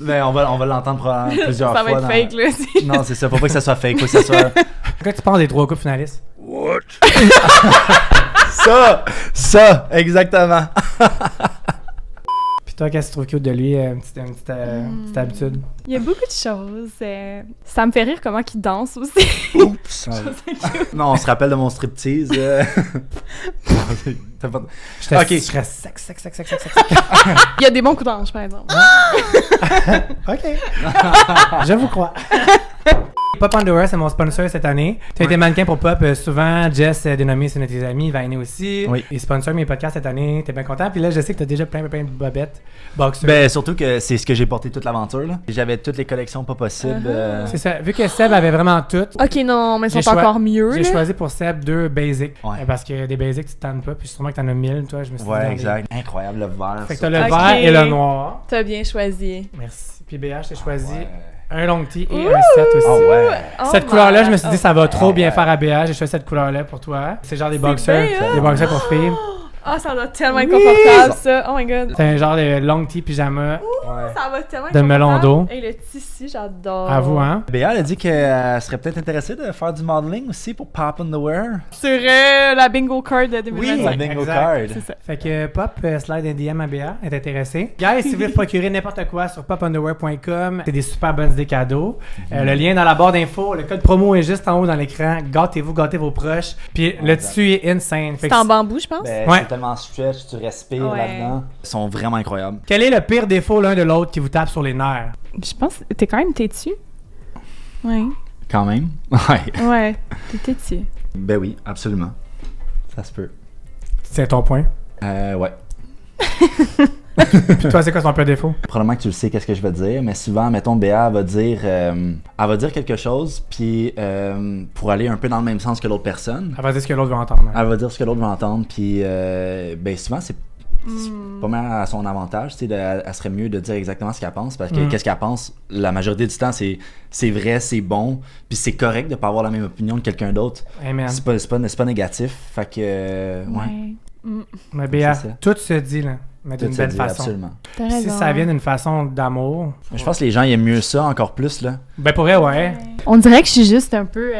Ben, on va l'entendre probablement plusieurs Ça fois. va être fake, là. Non, c'est ça. Faut pas que ça soit fake. Faut que ça soit... Qu'est-ce que tu penses des 3 coupes finalistes? Ça! Exactement. Puis toi, qu'est-ce que tu trouves cute de lui? Une petite habitude. Il y a beaucoup de choses. Ça me fait rire comment il danse aussi. Oups! Non, on se rappelle de mon striptease. Je serais sec. Il y a des bons coups d'ange, par exemple. OK. Je vous crois. Pop Underwear, c'est mon sponsor cette année. Tu as été mannequin pour Pop souvent. Jess, dénommé, c'est une de tes amies. Il va venir aussi. Oui. Il sponsor mes podcasts cette année. T'es bien content. Puis là, je sais que t'as déjà plein de bobettes. Boxers. Ben, surtout que c'est ce que j'ai porté toute l'aventure. Là. J'avais toutes les collections pas possibles. C'est ça. Vu que Seb avait vraiment tout, Ok, non, mais ils sont J'ai encore mieux. j'ai là. choisi pour Seb 2 basics. Ouais. Parce que des basics, tu te tannes pas. Puis sûrement que t'en as 1000. Toi, je me suis dit. dans Ouais, les- exact. Incroyable, le vert. Fait que ça. t'as le Ok. vert et le noir. T'as bien choisi. Merci. Puis BH, j'ai choisi Ouais. un long tee et un set aussi. Oh ouais. Cette Oh couleur-là, my je me suis dit, God. ça va trop bien ouais. faire à BH. J'ai choisi cette couleur-là pour toi. C'est genre des boxers. bien, Des boxers pour filles. Ah, ça doit tellement être Oui! confortable, ça. Oh my god. C'est un genre de long tee pyjama. Ouais. Ça va tellement être De melon confortable. d'eau. Et le tissu, j'adore. À vous, hein? Béa, elle a dit qu'elle serait peut-être intéressée de faire du modeling aussi pour Pop Underwear. Sur la bingo card de 2025. la bingo exact. card. C'est ça. Fait que Pop, slide DM à BA, est intéressé. Guys, si vous voulez procurer n'importe quoi sur popunderwear.com, c'est des super bonnes idées cadeaux. Le lien dans la barre d'infos, le code promo est juste en haut dans l'écran. Gâtez-vous, gâtez vos proches. Puis le exact. tissu est insane. Fait C'est que en bambou, je pense. Ben, Ouais. c'est tellement stretch, tu respires Ouais. là-dedans. Ils sont vraiment incroyables. quel est le pire défaut l'un de l'autre qui vous tape sur les nerfs? Je pense que t'es quand même têtu. Ouais. Quand même. Ouais. Ouais, t'es têtu. Ben oui, absolument. Ça se peut. C'est ton point. Ouais. Puis toi, c'est quoi ton pire défaut? Probablement que tu le sais qu'est-ce que je vais dire, mais souvent, mettons, Béa, elle va dire quelque chose, puis pour aller un peu dans le même sens que l'autre personne, Elle va dire ce que l'autre veut entendre. elle va dire ce que l'autre veut entendre, puis ben souvent, c'est pas mal à son avantage, tu sais, elle serait mieux de dire exactement ce qu'elle pense, parce que qu'est-ce qu'elle pense, la majorité du temps, c'est vrai, c'est bon, puis c'est correct de pas avoir la même opinion que quelqu'un d'autre. Amen. C'est pas négatif, fait que, ouais. Mais Béa, C'est ça. tout se dit, là. Mais Tout d'une se belle dit, façon. absolument. T'as Si raison. ça vient d'une façon d'amour, Je pense que les gens ils aiment mieux ça encore plus, là. ben pour vrai, ouais. On dirait que je suis juste un peu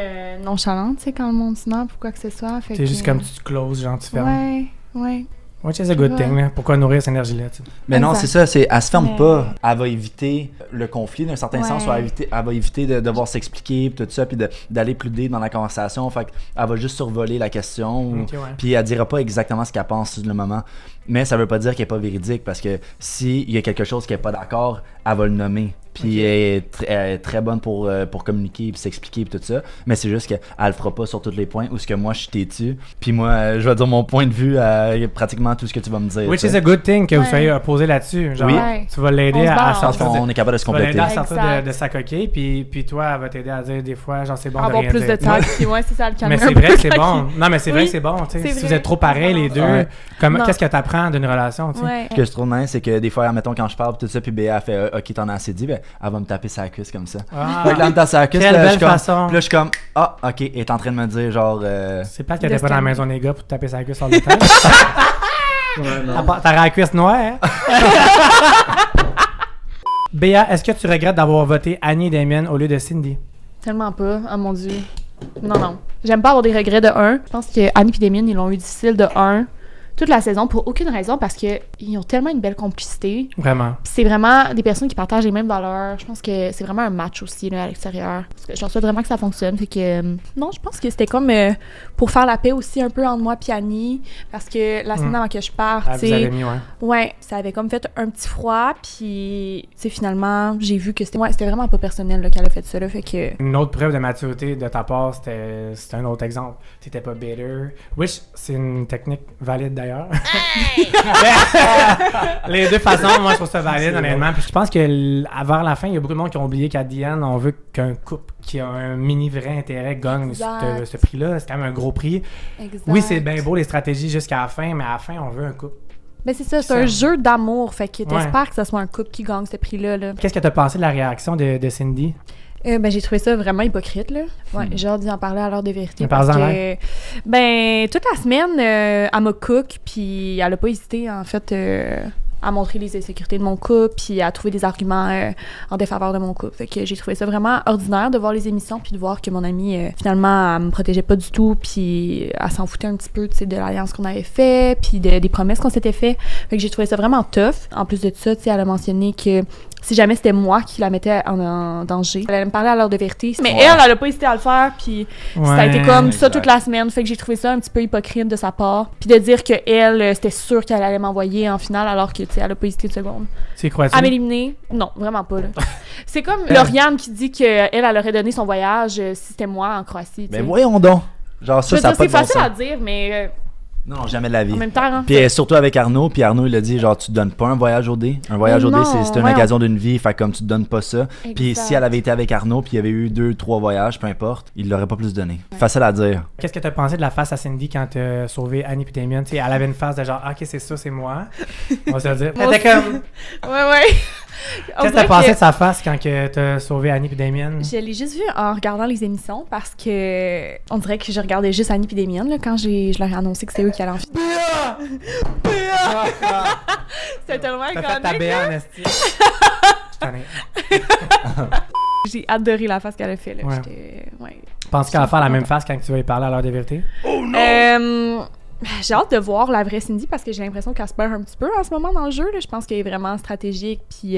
nonchalante, tu sais, quand le monde se demande ou quoi que ce soit. Fait C'est que- juste comme tu te closes, genre tu fermes. Ouais. Which is a good Ouais. thing, là. Pourquoi nourrir cette énergie-là, tu sais? Mais non, Exact. c'est ça, elle se ferme Mais- pas. Elle va éviter le conflit d'un certain Ouais. sens, ou elle va éviter de devoir s'expliquer, puis tout ça, puis d'aller plus deep dans la conversation. Fait qu'elle va juste survoler la question, Ok, ouais. puis elle dira pas exactement ce qu'elle pense sur le moment. Mais ça veut pas dire qu'elle est pas véridique, parce que s'il y a quelque chose qu'elle est pas d'accord, elle va le nommer. Puis elle est très bonne pour communiquer, puis s'expliquer, puis tout ça. Mais c'est juste qu'elle le fera pas sur tous les points, où ce que moi je suis têtu. Puis moi, je vais dire mon point de vue à pratiquement tout ce que tu vas me dire. Which tu is sais. a good thing que vous Ouais. soyez opposé là-dessus. Genre, Oui. Ouais. tu vas l'aider On se à balance. Parce sortir qu'on est capable de se tu vas l'aider compléter. à sortir Exact. de sa coquille, puis toi, elle va t'aider à dire des fois, genre, c'est bon de Avoir rien plus de dire. temps, puis ouais, c'est ça le calme. Mais c'est vrai que c'est bon. Non, mais c'est vrai Oui, que c'est bon, tu sais. c'est Si vous vrai. êtes trop pareils, les deux, Ouais. comme, Non. qu'est-ce que t'apprends d'une relation, tu sais? Ouais. Ce que je trouve nice, c'est que des fois, admettons, quand je parle, tout ça, puis Béa fait OK, t'en as assez dit, ben, elle va me taper sa cuisse comme ça. Ah, Fait que là, elle me tape sa cuisse, quelle là, je belle suis comme- façon. Puis là, je suis comme Ah, OK, elle est en train de me dire, genre. C'est pas qu'elle De était pas dans la calmer. maison des gars pour te taper sa cuisse sur le temps. T'aurais la cuisse noire, hein? Béa, est-ce que tu regrettes d'avoir voté Annie et Damien au lieu de Cindy? Tellement pas, oh mon dieu. Non. J'aime pas avoir des regrets de 1. Je pense que Annie et Damien, ils l'ont eu difficile de 1 toute la saison pour aucune raison parce qu'ils ont tellement une belle complicité. Vraiment. Puis c'est vraiment des personnes qui partagent les mêmes valeurs. Je pense que c'est vraiment un match aussi là, à l'extérieur. Parce que j'en souhaite vraiment que ça fonctionne. Fait que non, je pense que c'était comme pour faire la paix aussi un peu entre moi et Annie. Parce que la semaine avant que je parte, Ah, tu vous avez sais, mis, ouais. ouais, ça avait comme fait un petit froid. Puis, tu sais, finalement, j'ai vu que c'était vraiment pas personnel là, qu'elle a fait ça. Là, fait que Une autre preuve de maturité de ta part, c'était un autre exemple. T'étais pas bitter. Which, c'est une technique valide d'ailleurs. Les deux façons, moi, je trouve ça valide, honnêtement. Puis je pense que vers la fin, il y a beaucoup de monde qui ont oublié qu'à Diane, on veut qu'un couple qui a un mini vrai intérêt gagne Exact. ce prix-là. C'est quand même un gros prix. exact. Oui, c'est bien beau les stratégies jusqu'à la fin, mais à la fin, on veut un couple. Mais c'est ça, c'est un jeu d'amour. Fait que Ouais. t'espères que ce soit un couple qui gagne ce prix-là. Là. Qu'est-ce que t'as pensé de la réaction de Cindy? Ben, j'ai trouvé ça vraiment hypocrite, là. Ouais, j'ai hâte d'y en parler à l'heure de vérité. Mais Parce parle-en que, ben, toute la semaine, elle m'a cook, puis elle a pas hésité, en fait, à montrer les insécurités de mon couple, puis à trouver des arguments en défaveur de mon couple. Fait que j'ai trouvé ça vraiment ordinaire de voir les émissions, puis de voir que mon amie, finalement, elle me protégeait pas du tout, puis elle s'en foutait un petit peu, tu sais, de l'alliance qu'on avait fait, puis des promesses qu'on s'était fait. Fait que j'ai trouvé ça vraiment tough. En plus de ça, tu sais, elle a mentionné que si jamais c'était moi qui la mettais en danger, elle allait me parler à l'heure de vérité. Mais elle a pas hésité à le faire, puis ça a été comme ça toute la semaine. Fait que j'ai trouvé ça un petit peu hypocrite de sa part. Puis de dire qu'elle, c'était sûr qu'elle allait m'envoyer en finale, alors que, tu sais, elle a pas hésité une seconde. C'est quoi ça? À m'éliminer? Non, vraiment pas, là. C'est comme Lauriane qui dit qu'elle aurait donné son voyage si c'était moi en Croatie. Mais voyons donc! Genre ça, ça a pas c'est de bon facile sens. à dire, mais... Non, jamais de la vie. En même temps, hein, Puis surtout avec Arnaud, puis Arnaud il a dit genre tu te donnes pas un voyage au dé. Un voyage au dé c'est une occasion d'une vie, fait comme tu te donnes pas ça. Puis si elle avait été avec Arnaud puis il y avait eu 2-3 voyages, peu importe, il l'aurait pas plus donné. Ouais. Facile à dire. Qu'est-ce que t'as pensé de la face à Cindy quand t'as sauvé Annie et Damien? Elle avait une face de genre ok c'est ça, c'est moi. On va se le dire. Elle était comme. Ouais. Qu'est-ce que t'as pensé de sa face quand t'as sauvé Annie et Damien? Je l'ai juste vu en regardant les émissions parce que on dirait que je regardais juste Annie et Damien là, quand je leur ai annoncé que c'était eux qui allaient en finale. C'était tellement iconique. T'as fait ta béa, Nasty. J'ai adoré la face qu'elle a fait là. Ouais. Penses qu'elle va faire la même face quand tu vas y parler à l'heure de vérité? Oh non! J'ai hâte de voir la vraie Cindy parce que j'ai l'impression qu'elle se perd un petit peu en ce moment dans le jeu. Là. Je pense qu'elle est vraiment stratégique. Puis,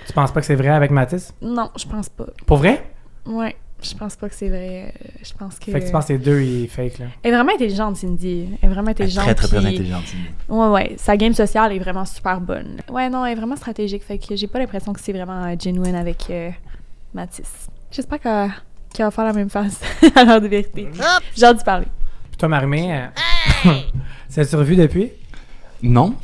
Tu penses pas que c'est vrai avec Mathis? Non, je pense pas. Pour vrai? Ouais, je pense pas que c'est vrai. Je pense que... Fait que tu penses que les deux, ils fake, là? Elle est vraiment intelligente, Cindy. Elle est vraiment intelligente. Très intelligente, Cindy. Ouais. Sa game sociale est vraiment super bonne. Ouais, non, elle est vraiment stratégique. Fait que j'ai pas l'impression que c'est vraiment genuine avec Mathis. J'espère qu'elle va faire la même face à l'heure de vérité. J'ai hâte d'y parler. Puis toi, Marie-Mé, t'as-tu revu depuis? Non,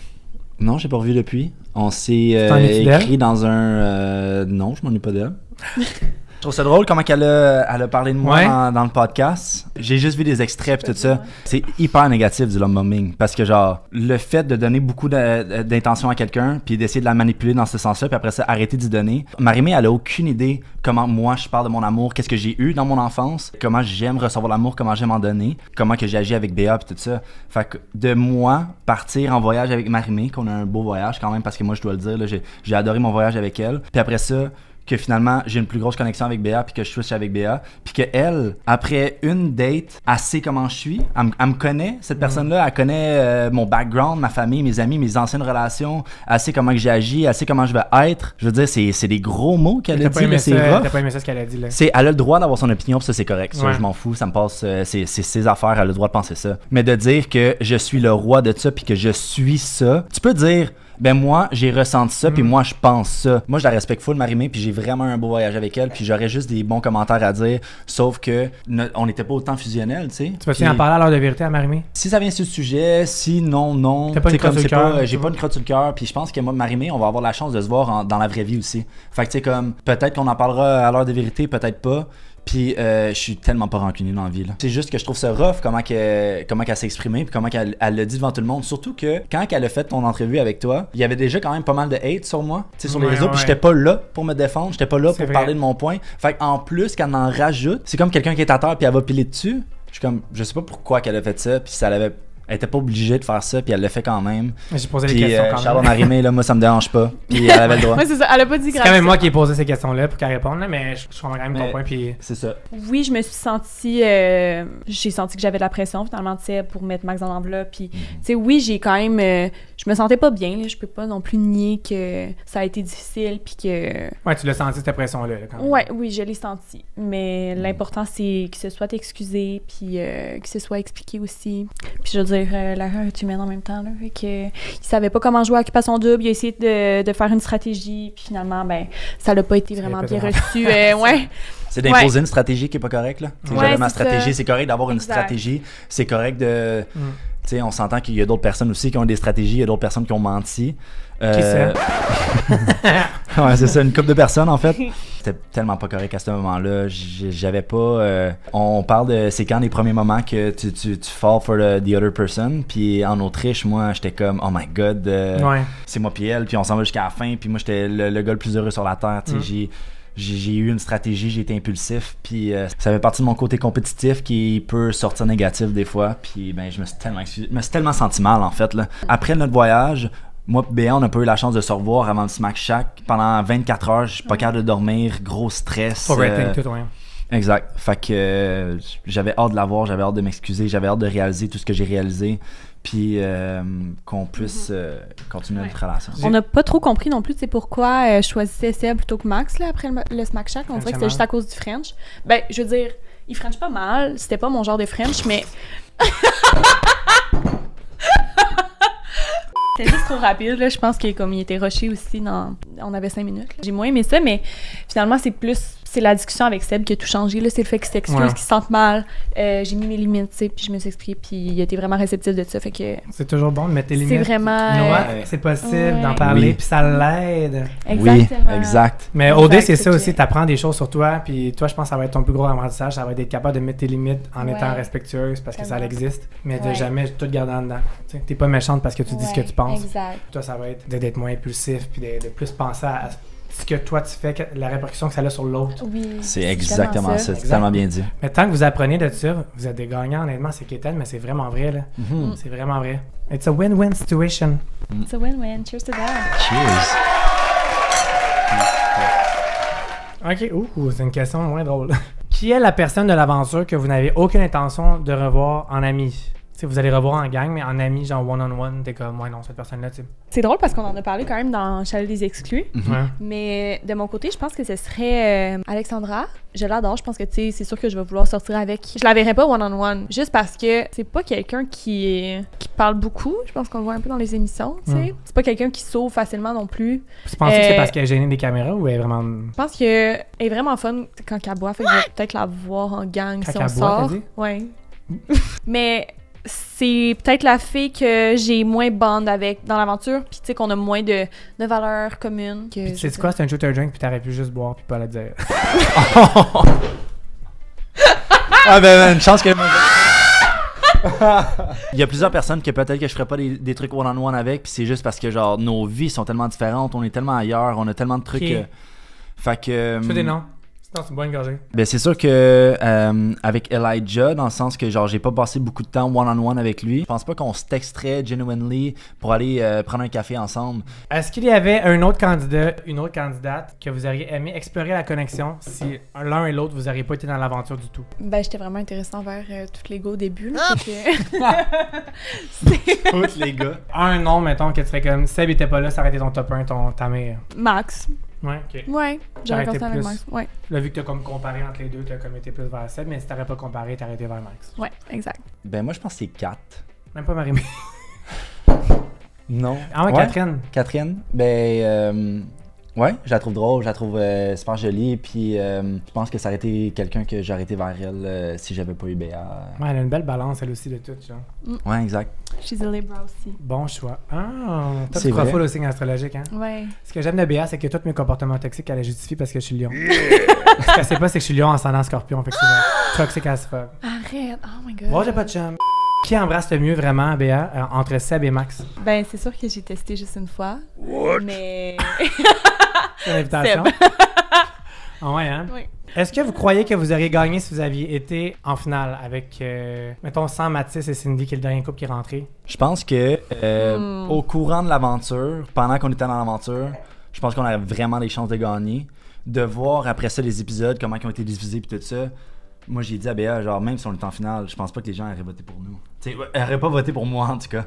j'ai pas revu depuis. On s'est écrit dans un... non, je m'en ai pas d'elle. Je trouve ça drôle comment elle a parlé de moi dans le podcast. J'ai juste vu des extraits et tout ça. C'est hyper négatif du love bombing parce que genre le fait de donner beaucoup d'intention à quelqu'un puis d'essayer de la manipuler dans ce sens-là puis après ça arrêter d'y donner. Marie-Mé, elle a aucune idée comment moi je parle de mon amour, qu'est-ce que j'ai eu dans mon enfance, comment j'aime recevoir l'amour, comment j'aime en donner, comment que j'ai agi avec Béa puis tout ça. Fait que de moi partir en voyage avec Marie-Mé, qu'on a un beau voyage quand même parce que moi je dois le dire là, j'ai adoré mon voyage avec elle. Puis après ça que finalement j'ai une plus grosse connexion avec Béa puis que je switch avec Béa puis que elle après une date elle sait comment je suis, elle me connaît cette personne-là, elle connaît mon background, ma famille, mes amis, mes anciennes relations, elle sait comment que j'ai agi, elle sait comment je vais être. Je veux dire c'est des gros mots qu'elle a dit là, c'est rough. T'as pas aimé ça ce qu'elle a dit là? Elle a le droit d'avoir son opinion, puis ça c'est correct, ça je m'en fous, ça me passe, c'est ses affaires, elle a le droit de penser ça. Mais de dire que je suis le roi de ça puis que je suis ça, tu peux dire ben moi j'ai ressenti ça puis moi je pense ça. Moi je la respecte full Marie-Mé puis j'ai vraiment un beau voyage avec elle puis j'aurais juste des bons commentaires à dire sauf que on n'était pas autant fusionnels, tu sais. Tu vas-tu en parler à l'heure de vérité à Marie-Mé? Si ça vient sur le sujet, si non, t'as pas une crotte sur le cœur, j'ai pas une crotte sur le cœur puis je pense que moi Marie-Mé on va avoir la chance de se voir dans la vraie vie aussi. Fait que tu sais comme peut-être qu'on en parlera à l'heure de vérité, peut-être pas. Puis je suis tellement pas rancunier dans la vie là. C'est juste que je trouve ça rough comment qu'elle s'est exprimée puis comment qu'elle l'a dit devant tout le monde. Surtout que quand elle a fait ton entrevue avec toi, il y avait déjà quand même pas mal de hate sur moi, tu sais sur les réseaux. Puis j'étais pas là pour me défendre, j'étais pas là pour parler de mon point. Fait qu'en plus qu'elle en rajoute, c'est comme quelqu'un qui est à terre puis elle va piler dessus. Je sais pas pourquoi qu'elle a fait ça puis ça l'avait. Elle était pas obligée de faire ça, puis elle l'a fait quand même. J'ai posé des questions quand même. Charles Marie-Mé, là, moi, ça me dérange pas. Puis elle avait le droit. Ouais, c'est ça. Elle a pas dit grave. C'est quand même moi qui ai posé ces questions-là pour qu'elle réponde, là, mais je comprends quand même ton point. Puis... C'est ça. Oui, je me suis sentie... j'ai senti que j'avais de la pression, finalement, tu sais, pour mettre Max dans l'enveloppe. Puis, tu sais, oui, j'ai quand même... je me sentais pas bien, là. Je peux pas non plus nier que ça a été difficile, puis que... Ouais, tu l'as senti, cette pression-là, là, quand même. Ouais, oui, je l'ai senti. Mais l'important, c'est qu'il se soit excusé, puis qu'il se soit expliqué aussi. Puis, je veux dire, l'erreur est humaine en même temps, là. Fait que, il savait pas comment jouer à Occupation Double, il a essayé de faire une stratégie, puis finalement, ben, ça l'a pas été vraiment bien reçu. Ouais. C'est d'imposer une stratégie qui est pas correcte, là. Ouais, ma stratégie, c'est correct d'avoir une stratégie. C'est correct de... Tu sais, on s'entend qu'il y a d'autres personnes aussi qui ont des stratégies, il y a d'autres personnes qui ont menti. Qui ça? Ouais, c'est ça, une couple de personnes, en fait. C'était tellement pas correct à ce moment-là. J'avais pas... on parle de... C'est quand les premiers moments que tu fall for the other person. Puis en Autriche, moi, j'étais comme, oh my God, c'est moi puis elle. Puis on s'en va jusqu'à la fin. Puis moi, j'étais le gars le plus heureux sur la Terre. Tu sais, j'ai eu une stratégie, j'ai été impulsif, puis ça fait partie de mon côté compétitif qui peut sortir négatif des fois, puis ben je me suis tellement senti mal en fait là. Après notre voyage, Moi et Béa, on n'a pas eu la chance de se revoir avant le Smack Shack. Pendant 24 heures, je suis pas capable de dormir, gros stress. Overthink tout, ouais. Exact. Fait que j'avais hâte de la voir, j'avais hâte de m'excuser, j'avais hâte de réaliser tout ce que j'ai réalisé. Puis qu'on puisse continuer notre relation. On n'a pas trop compris non plus, tu sais, pourquoi je choisissais Seb plutôt que Max, là, après le Smack Shack. On dirait que c'était juste à cause du French. Ben, je veux dire, il French pas mal, c'était pas mon genre de French, mais... C'était juste trop rapide, là. Je pense qu'il était rushé aussi on avait 5 minutes. J'ai moins aimé ça, mais finalement, c'est la discussion avec Seb qui a tout changé, là. C'est le fait qu'il s'excuse, qu'il se sente mal. J'ai mis mes limites, tu sais, puis je me suis expliquée, puis il a été vraiment réceptif de ça, fait que... C'est toujours bon de mettre tes limites. C'est vraiment... You know what? C'est possible d'en parler, puis ça l'aide. Exactement. Oui, exact. Mais OD, c'est ça aussi, t'apprends des choses sur toi, puis toi, je pense que ça va être ton plus gros apprentissage, ça va être d'être capable de mettre tes limites en étant respectueuse, parce que ça existe, mais de jamais tout garder en dedans. T'es pas méchante parce que tu dis ce que tu penses. Exact. Toi, ça va être d'être moins impulsif, puis de plus penser à ce que toi tu fais, la répercussion que ça a sur l'autre. Oui. C'est exactement ça. C'est tellement bien dit. Mais tant que vous apprenez de ça, vous êtes des gagnants, honnêtement, c'est quétaine, mais c'est vraiment vrai, là. C'est vraiment vrai. It's a win-win situation. It's a win-win. Cheers to that. Cheers. OK, c'est une question moins drôle. Qui est la personne de l'aventure que vous n'avez aucune intention de revoir en ami? T'sais, vous allez revoir en gang, mais en ami, genre one-on-one, t'es comme, ouais, non, cette personne-là, tu sais. C'est drôle parce qu'on en a parlé quand même dans Chalet des exclus. Ouais. Mais de mon côté, je pense que ce serait Alexandra. Je l'adore. Je pense que, tu sais, c'est sûr que je vais vouloir sortir avec. Je la verrai pas one-on-one. Juste parce que c'est pas quelqu'un qui parle beaucoup. Je pense qu'on le voit un peu dans les émissions, tu sais. C'est pas quelqu'un qui sauve facilement non plus. Tu penses que c'est parce qu'elle est gênée des caméras ou elle est vraiment... Je pense qu'elle est vraiment fun quand elle boit. Fait que je vais peut-être la voir en gang quand si on elle boit, sort. t'as dit? Ouais. Mais... c'est peut-être la fille que j'ai moins bande avec dans l'aventure, puis tu sais qu'on a moins de valeurs communes. Puis tu sais quoi, c'est un shooter drink, puis t'aurais pu juste boire, puis pas la dire. Ah ben, une chance que... Il y a plusieurs personnes que peut-être que je ferais pas des trucs one-on-one avec, puis c'est juste parce que genre nos vies sont tellement différentes, on est tellement ailleurs, on a tellement de trucs... Fait que... Tu fais des noms. Non, c'est une bonne gorgée. Ben c'est sûr que avec Elijah, dans le sens que genre j'ai pas passé beaucoup de temps one-on-one avec lui. Je pense pas qu'on se texterait genuinely pour aller prendre un café ensemble. Est-ce qu'il y avait un autre candidat, une autre candidate que vous auriez aimé explorer la connexion si l'un et l'autre vous n'auriez pas été dans l'aventure du tout? Ben j'étais vraiment intéressée envers toutes les gars au début. Là, Toutes les gars. Un nom, mettons, que tu serais comme Seb était pas là, ça aurait été ton top 1, ta mère. Max. Ouais, ok. Ouais, j'aurais été continué avec plus- Max. Ouais, Là, vu que t'as comme comparé entre les deux, t'as comme été plus vers Seb, mais si t'aurais pas comparé, t'aurais été vers Max. ouais, exact. Ben moi je pense que c'est 4. Même pas Marie-Mé. Non. Ah ouais, Catherine. Catherine, ben ouais, je la trouve drôle, je la trouve super jolie, puis je pense que ça aurait été quelqu'un que j'aurais été vers elle si j'avais pas eu Béa. Ouais, elle a une belle balance, elle aussi, de tout, genre. Ouais, exact. She's a Libra aussi. Bon choix. Ah, toi, C'est tu crois vrai. full au signe astrologique, hein? Ouais. Ce que j'aime de Béa, c'est que tous mes comportements toxiques, elle les justifie parce que je suis lion. Ce qu'elle sait pas, c'est que je suis lion en ascendant scorpion, fait que c'est genre toxique as fuck. Arrête, oh my god. Bon, j'ai pas de chum. Qui embrasse le mieux vraiment, Béa, entre Seb et Max? Ben c'est sûr que j'ai testé juste une fois. Mais... C'est une invitation. Ah ouais, hein? Oui. Est-ce que vous croyez que vous auriez gagné si vous aviez été en finale avec, mettons, sans Mathis et Cindy, qui est le dernier couple qui est rentré? Je pense que au courant de l'aventure, pendant qu'on était dans l'aventure, je pense qu'on avait vraiment des chances de gagner. De voir après ça les épisodes, comment ils ont été divisés puis tout ça. Moi j'ai dit à Béa, genre même si on est en finale, je pense pas que les gens auraient voté pour nous. T'sais, ils auraient pas voté pour moi en tout cas.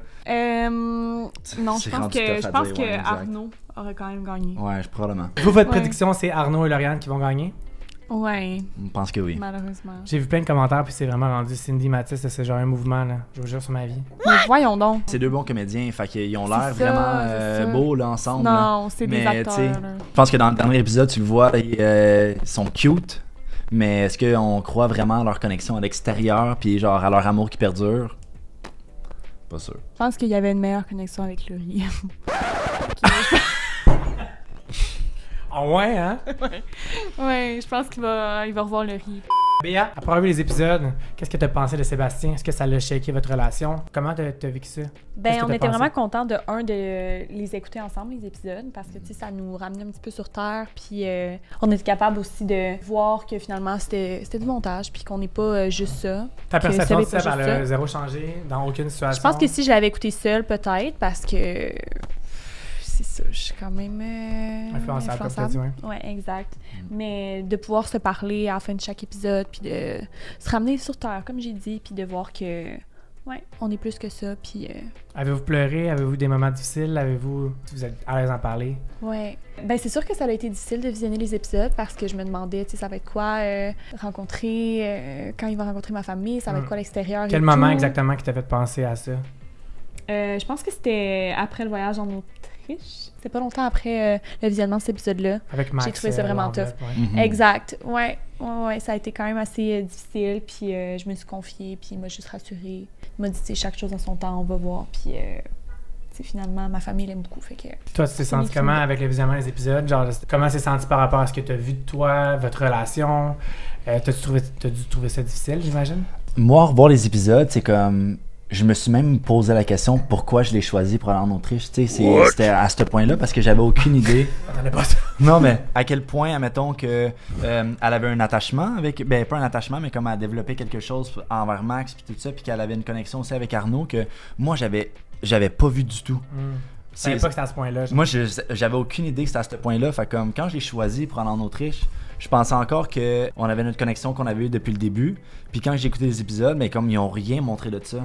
Non, je C'est pense rendu que, tough je à pense dire, que ouais, exact. Arnaud aurait quand même gagné. Ouais, probablement. Vous, votre Ouais. prédiction, c'est Arnaud et Lauriane qui vont gagner? Ouais, Je pense que oui. malheureusement. J'ai vu plein de commentaires, puis c'est vraiment rendu Cindy, Mathis, c'est genre un mouvement, là. Je vous jure sur ma vie. Mais voyons donc. C'est deux bons comédiens, fait qu'ils ont C'est l'air ça, vraiment c'est ça. beaux là ensemble. là. Non, c'est des Mais, acteurs. t'sais, là. Je pense que dans le dernier épisode, tu le vois, ils sont cute, mais est-ce qu'on croit vraiment à leur connexion à l'extérieur, puis genre à leur amour qui perdure? Pas sûr. Je pense qu'il y avait une meilleure connexion avec Laurie. Ah ouais, hein? Ouais, je pense qu'il va revoir Laurie. Béa, après avoir vu les épisodes, qu'est-ce que t'as pensé de Sébastien? Est-ce que ça l'a shaké votre relation? Comment t'as vécu ça? Qu'est-ce Ben, que on t'as était pensé? vraiment contents de les écouter ensemble, les épisodes, parce que, tu sais, ça nous ramenait un petit peu sur terre, puis on était capable aussi de voir que finalement, c'était du montage, puis qu'on n'est pas juste ça. Ta que perception de Seb est Seb, pas juste elle a ça. zéro changé dans aucune situation? Je pense que si je l'avais écouté seule, peut-être, parce que je suis quand même Influençable, comme t'as dit, ouais. Ouais, exact. Mais de pouvoir se parler à la fin de chaque épisode, puis de se ramener sur terre, comme j'ai dit, puis de voir que, ouais, on est plus que ça, puis... Avez-vous pleuré? Avez-vous des moments difficiles? Vous êtes à l'aise d'en parler? Ouais. Ben c'est sûr que ça a été difficile de visionner les épisodes parce que je me demandais, tu sais, ça va être quoi rencontrer, quand il va rencontrer ma famille, ça va être quoi l'extérieur. Quel moment exactement qui t'a fait penser à ça? Je pense que c'était après le voyage en Autriche. C'était pas longtemps après le visionnement de cet épisode-là. Avec Max. J'ai trouvé ça vraiment tough. Mhm. Exact. Ouais, ça a été quand même assez difficile. Puis je me suis confiée, puis il m'a juste rassurée. Il m'a dit, tu sais, chaque chose en son temps, on va voir. Puis, tu sais, finalement, ma famille l'aime beaucoup. Fait que... Toi, tu t'es senti comment avec le visionnement des épisodes? Genre, comment c'est senti par rapport à ce que tu as vu de toi, votre relation? T'as dû trouver ça difficile, j'imagine? Moi, revoir les épisodes, c'est comme... Je me suis même posé la question pourquoi je l'ai choisi pour aller en Autriche. Tu sais, c'était à ce point-là parce que j'avais aucune idée. Attendez pas ça. Non, mais à quel point, admettons que elle avait un attachement avec... Ben, pas un attachement, mais comme elle a développé quelque chose envers Max puis tout ça, puis qu'elle avait une connexion aussi avec Arnaud que moi, j'avais pas vu du tout. Je savais pas que c'était à ce point-là. Moi, j'avais aucune idée que c'était à ce point-là. Fait comme quand je l'ai choisi pour aller en Autriche, je pensais encore qu'on avait notre connexion qu'on avait eue depuis le début. Puis quand j'ai écouté les épisodes, mais comme ils ont rien montré de ça.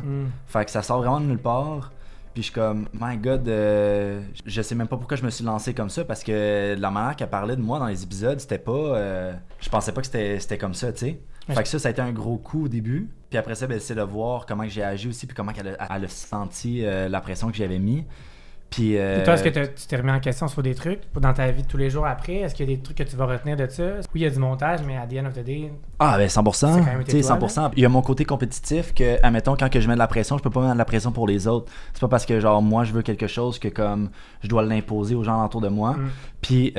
Fait que ça sort vraiment de nulle part. Puis je suis comme, my God, je sais même pas pourquoi je me suis lancé comme ça. Parce que la manière qu'elle parlait de moi dans les épisodes, c'était pas... je pensais pas que c'était comme ça, tu sais. Fait que ça a été un gros coup au début. Puis après ça, c'est de voir comment j'ai agi aussi. Puis comment elle a senti la pression que j'avais mis. Puis, et toi, est-ce que tu t'es remis en question sur des trucs dans ta vie de tous les jours après? Est-ce qu'il y a des trucs que tu vas retenir de ça? Oui, il y a du montage, mais à the end of the day... Ah, ben 100%. C'est quand même été toi, 100%. là. Il y a mon côté compétitif que, admettons, quand que je mets de la pression, je peux pas mettre de la pression pour les autres. C'est pas parce que, genre, moi, je veux quelque chose que, comme, je dois l'imposer aux gens autour de moi. Puis,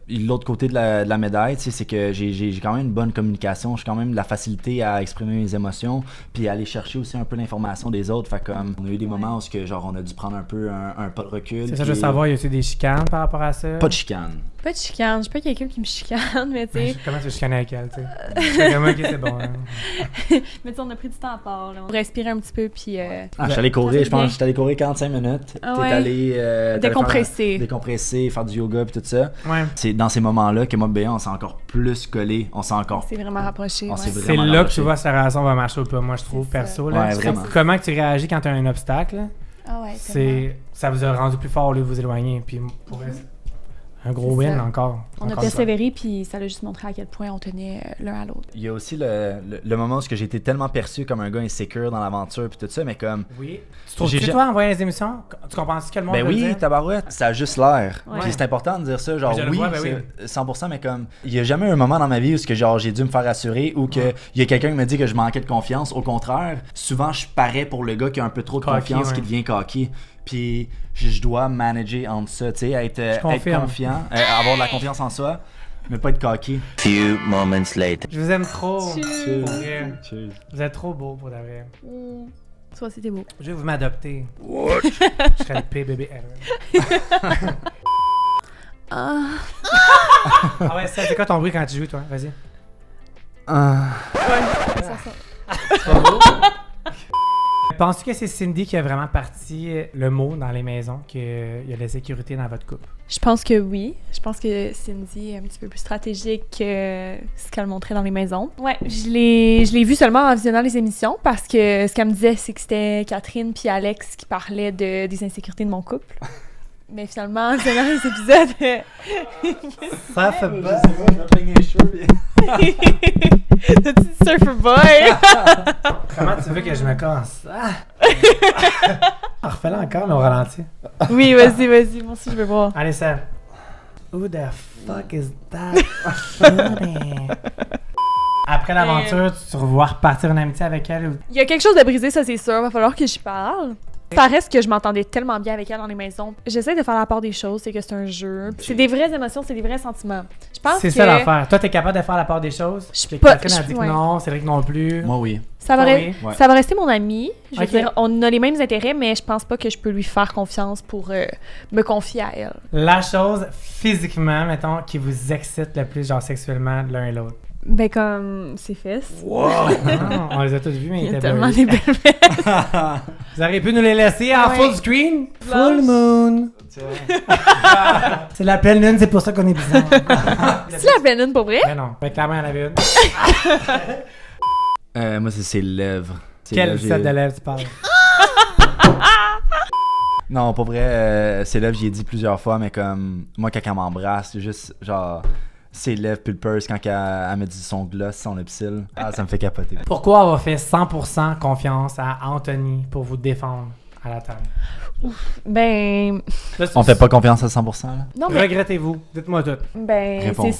l'autre côté de la médaille, tu sais, c'est que j'ai quand même une bonne communication. J'ai quand même de la facilité à exprimer mes émotions. Puis, à aller chercher aussi un peu l'information des autres. Fait comme, on a eu des moments où, genre, on a dû prendre un peu un pas de recul. C'est ça, je veux savoir, y a-tu des chicanes par rapport à ça? Pas de chicane. Pas de chicane. Je suis pas quelqu'un qui me chicane, mais tu sais... Comment tu veux chicaner avec elle, tu sais? C'est comme, ok, c'est bon. Hein. Mais tu sais, on a pris du temps à part, là. On respirait un petit peu, puis... Ah, je suis allé courir, je pense que je suis allé courir 45 minutes. Ah T'es ouais. allé... Décompresser. Décompresser, faire du yoga puis tout ça. Ouais. C'est dans ces moments-là que moi et Béa, on s'est encore plus collés. On s'est encore... C'est vraiment rapproché, On ouais. s'est C'est vraiment là que rapproché. tu vois si ta relation va marcher ou pas, moi, je trouve, C'est perso. ça. Là. Ouais, vraiment. Comment que tu réagis quand tu as un obstacle? Là? Ah ouais, tellement. Ça vous a rendu plus fort au lieu de vous éloigner. Puis pour vrai, un gros C'est win ça. encore. On a Encore persévéré, puis ça l'a juste montré à quel point on tenait l'un à l'autre. Il y a aussi le moment où j'ai été tellement perçu comme un gars insécure dans l'aventure puis tout ça, mais comme... Oui. Tu trouves J'ai que toi, en voyant les émissions, tu comprends ce que le monde Ben veut oui, dire? tabarouette, ça a juste l'air. Ouais. Puis c'est important de dire ça, genre Je le oui, vois, ben c'est 100%, mais comme il y a jamais un moment dans ma vie où ce que genre j'ai dû me faire rassurer ou que il y a quelqu'un qui me dit que je manquais de confiance. Au contraire, souvent je parais pour le gars qui a un peu trop de Cocky, confiance, ouais. qui devient cocky. Puis je dois manager entre ça, tu sais, être confirme. confiant, avoir de la confiance en soi, mais pas être cocky. Few moments later. Je vous aime trop. Cheers. Pour vrai. Cheers. Vous êtes trop beau pour de vrai. Soit c'était beau. Je vais vous m'adopter. Je serais le pire bébé ever. Ah. Ah ouais, ça, c'est quoi ton bruit quand tu joues, toi? Vas-y. Penses-tu que c'est Cindy qui a vraiment parti le mot dans les maisons, qu'il y a la sécurité dans votre couple? Je pense que oui. Je pense que Cindy est un petit peu plus stratégique que ce qu'elle montrait dans les maisons. Ouais, je l'ai vu seulement en visionnant les émissions parce que ce qu'elle me disait, c'est que c'était Catherine puis Alex qui parlaient des insécurités de mon couple. Mais finalement, en visionnant les épisodes... Ça fait Je sais pas, je vais peigner les cheveux. Le petit surfer boy! Comment tu veux que je me casse? Ah! Refais-le encore, mais on ralentit. Oui, vas-y. Moi aussi, je veux voir. Allez, ça. Who the fuck is that? funny? Après l'aventure, tu vas repartir en amitié avec elle? Ou... Il y a quelque chose de brisé, ça c'est sûr. Il va falloir que j'y parle. Ça reste que je m'entendais tellement bien avec elle dans les maisons. J'essaie de faire la part des choses, c'est que c'est un jeu. C'est des vraies émotions, c'est des vrais sentiments. Je pense C'est que ça l'affaire. Toi, t'es capable de faire la part des choses? Je Puis pas- Catherine a dit que ouais. non, Cédric non plus. Moi oui. ça va, Ah oui? Ouais. ça va rester mon ami. Je veux Ok. dire, on a les mêmes intérêts, mais je pense pas que je peux lui faire confiance pour me confier à elle. La chose physiquement, mettons, qui vous excite le plus, genre sexuellement, l'un et l'autre. Ben, comme ses fesses. Wow! On les a tous vus, mais Il y ils a étaient tellement blurry. des belles fesses. Vous auriez pu nous les laisser en Ouais. full screen? Blanche. Full moon! C'est la pleine lune, c'est pour ça qu'on est bizarre. C'est la pleine lune pour vrai? Ben non, ben clairement, il y en avait une. Moi, c'est ses lèvres. Ses Quel lèvres, set de lèvres tu parles? Non, pour vrai, ses lèvres, j'y ai dit plusieurs fois, mais comme, moi, quand elle m'embrasse, c'est juste, genre, ses lèvres pulpeuses quand elle me dit son gloss, son lipsil. Ah, ça me fait capoter. Pourquoi avoir fait 100% confiance à Anthony pour vous défendre à la table? Ben, Là, On fait pas confiance à 100%, là? non, mais. Regrettez-vous? Dites-moi tout. Ben, Réponds.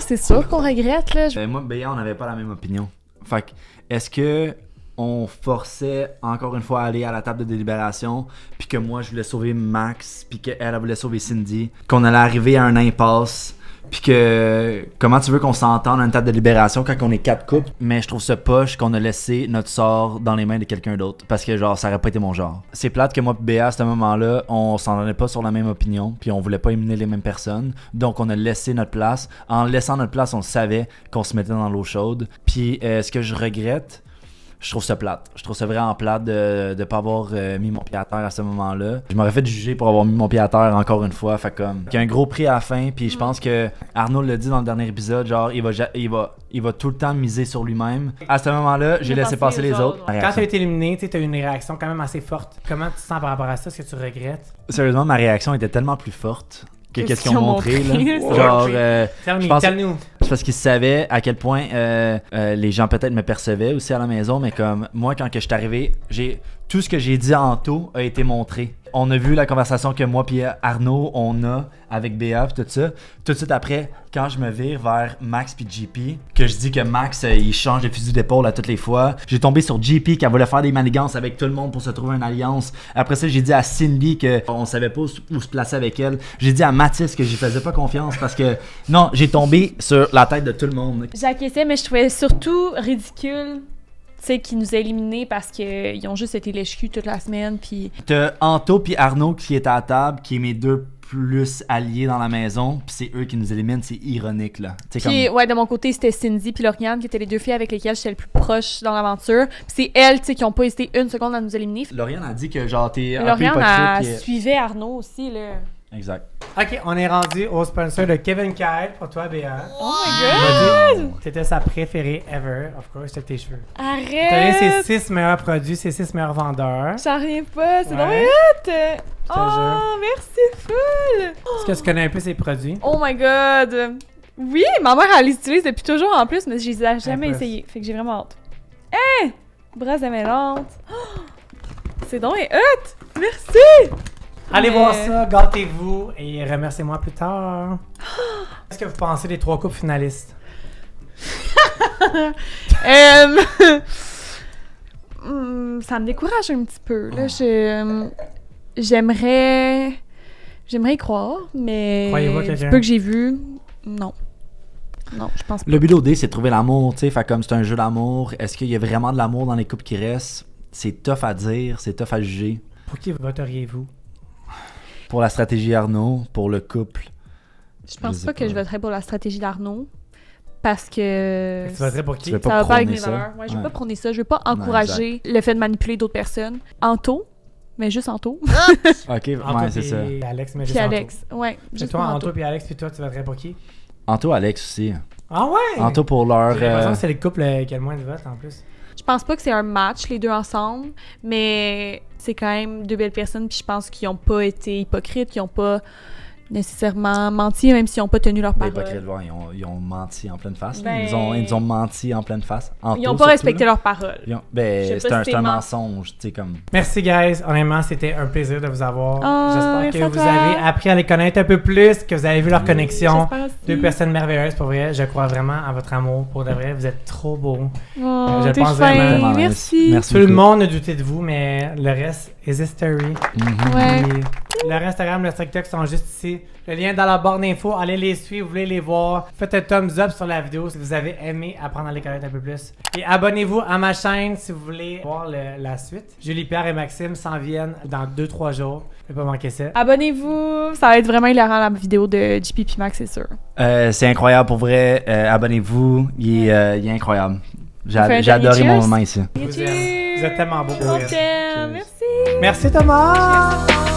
c'est sûr qu'on regrette, là. Moi, Béa, on n'avait pas la même opinion. Fait que, est-ce que on forçait encore une fois à aller à la table de délibération, puis que moi je voulais sauver Max, puis qu'elle elle voulait sauver Cindy, qu'on allait arriver à un impasse, puis que comment tu veux qu'on s'entende à une table de délibération quand on est 4 couples? Mais je trouve ça poche qu'on a laissé notre sort dans les mains de quelqu'un d'autre, parce que genre ça aurait pas été mon genre. C'est plate que moi et Béa à ce moment-là, on s'en donnait pas sur la même opinion, puis on voulait pas éliminer les mêmes personnes, donc on a laissé notre place. En laissant notre place, on savait qu'on se mettait dans l'eau chaude. Puis ce que je regrette, je trouve ça plate. Je trouve ça vraiment plate de pas avoir mis mon pied à terre à ce moment-là. Je m'aurais fait juger pour avoir mis mon pied à terre encore une fois. Fait comme, il y a un gros prix à la fin. Puis je pense que Arnaud l'a dit dans le dernier épisode, genre il va tout le temps miser sur lui-même. À ce moment-là, j'ai laissé passer les autres. Quand tu as été éliminé, tu as eu une réaction quand même assez forte. Comment tu te sens par rapport à ça? Est-ce que tu regrettes? Sérieusement, ma réaction était tellement plus forte que qu'est-ce qu'ils ont montré. Là. montré. Genre, Tell je me, pense- tell nous. c'est parce qu'ils savaient à quel point les gens peut-être me percevaient aussi à la maison, mais comme moi, quand que je suis arrivé, tout ce que j'ai dit en tôt a été montré. On a vu la conversation que moi puis Arnaud, on a avec Béa pis tout ça. Tout de suite après, quand je me vire vers Max puis JP, que je dis que Max, il change de fusil d'épaule à toutes les fois. J'ai tombé sur JP qui voulait faire des manigances avec tout le monde pour se trouver une alliance. Après ça, j'ai dit à Cindy qu'on savait pas où se placer avec elle. J'ai dit à Mathis que j'y faisais pas confiance parce que, non, j'ai tombé sur la tête de tout le monde. J'acquiesçais, mais je trouvais surtout ridicule, tu sais, qu'ils nous aient éliminés parce qu'ils ont juste été lèche-cul toute la semaine, puis... T'as Anto puis Arnaud qui est à la table, qui est mes deux plus alliés dans la maison, puis c'est eux qui nous éliminent, c'est ironique, là. T'sais, Puis, ouais, de mon côté, c'était Cindy puis Lauriane qui étaient les deux filles avec lesquelles j'étais le plus proche dans l'aventure. Puis c'est elles, tu sais, qui ont pas hésité une seconde à nous éliminer. Lauriane a dit que, genre, t'es un peu Lauriane, elle hypocrite. suivait Arnaud aussi, là. Exact. Ok, on est rendu au sponsor de Kevin Kyle pour toi, Béa. Oh my god! C'était sa préférée ever, of course, c'était tes cheveux. T'as donné Arrête! ses 6 meilleurs produits, ses 6 meilleurs vendeurs. J'en reviens pas, c'est Ouais. vraiment hot! te Oh, jure. merci full! Est-ce que tu connais un peu ses produits? Oh my god! Oui, ma mère, elle les utilise depuis toujours en plus, mais je les ai jamais plus. essayés. Fait que j'ai vraiment hâte. Hein! Brosse à mélange. Oh, c'est donc hot! Merci! Allez Mais- voir ça, gâtez-vous et remerciez-moi plus tard. Qu'est-ce que vous pensez des 3 couples finalistes? Ça me décourage un petit peu. Là. J'aimerais y croire, mais Croyez-vous à du quelqu'un? peu que j'ai vu, non. Non, je pense pas. Le but d'OD, c'est de trouver l'amour, tu sais. Fait comme c'est un jeu d'amour. Est-ce qu'il y a vraiment de l'amour dans les couples qui restent? C'est tough à dire, c'est tough à juger. Pour qui voteriez-vous? Pour la stratégie Arnaud, pour le couple. Je pense sais pas que pas. je voterais pour la stratégie d'Arnaud, parce que... Tu voterais pour qui? Tu veux Ça pas va pas avec prôner mes ça? valeurs. Ouais, je veux Ouais. pas prôner ça. Je veux pas encourager le fait de manipuler d'autres personnes. Anto, mais juste Anto. Ok, ouais, Anto c'est ça. et Alex, mais Puis juste Alex. Ouais, Anto. juste toi, pour Anto Anto. puis Alex, puis toi, tu voterais pour qui? Anto, Alex aussi. Ah ouais! Anto pour leur... J'ai l'impression que c'est le couple qui a le moins de votes en plus. Je pense pas que c'est un match, les deux ensemble, mais c'est quand même deux belles personnes, puis je pense qu'ils ont pas été hypocrites, qu'ils ont pas nécessairement menti, même s'ils ont pas tenu leur Ben, parole. hypocrite, ouais, ils ont menti en pleine face. Ben- Ils nous ont menti en pleine face. Anto, Ils ont pas surtout, respecté là. leur parole. Ils ont- Je Ben, sais c'est pas un, si c'est un c'est mensonge, tu sais, comme... Merci, guys. Honnêtement, c'était un plaisir de vous avoir. Oh, J'espère merci que à vous toi. avez appris à les connaître un peu plus, que vous avez vu leur connexion. J'espère aussi. Deux personnes merveilleuses, pour vrai. Je crois vraiment à votre amour. Pour de vrai, vous êtes trop beaux. Oh, Je t'es pense fin. vraiment. Merci. Merci Tout le beaucoup. monde a douté de vous, mais le reste is history. Mhm. Ouais. Puis Leur Instagram, leur TikTok sont juste ici. Le lien dans la barre d'infos. Allez les suivre, vous voulez les voir. Faites un thumbs up sur la vidéo si vous avez aimé apprendre à les connaître un peu plus. Et abonnez-vous à ma chaîne si vous voulez voir la suite. Julie Pierre et Maxime s'en viennent dans 2-3 jours. Ne pas manquer ça. Abonnez-vous, ça va être vraiment hilarant la vidéo de JP puis Max, c'est sûr. C'est incroyable pour vrai. Abonnez-vous. Il est incroyable. On fait un J'ai adoré dernier mon cheers? moment ici. Je vous aime. Vous êtes tellement beaux. On t'aime, merci. Merci Thomas.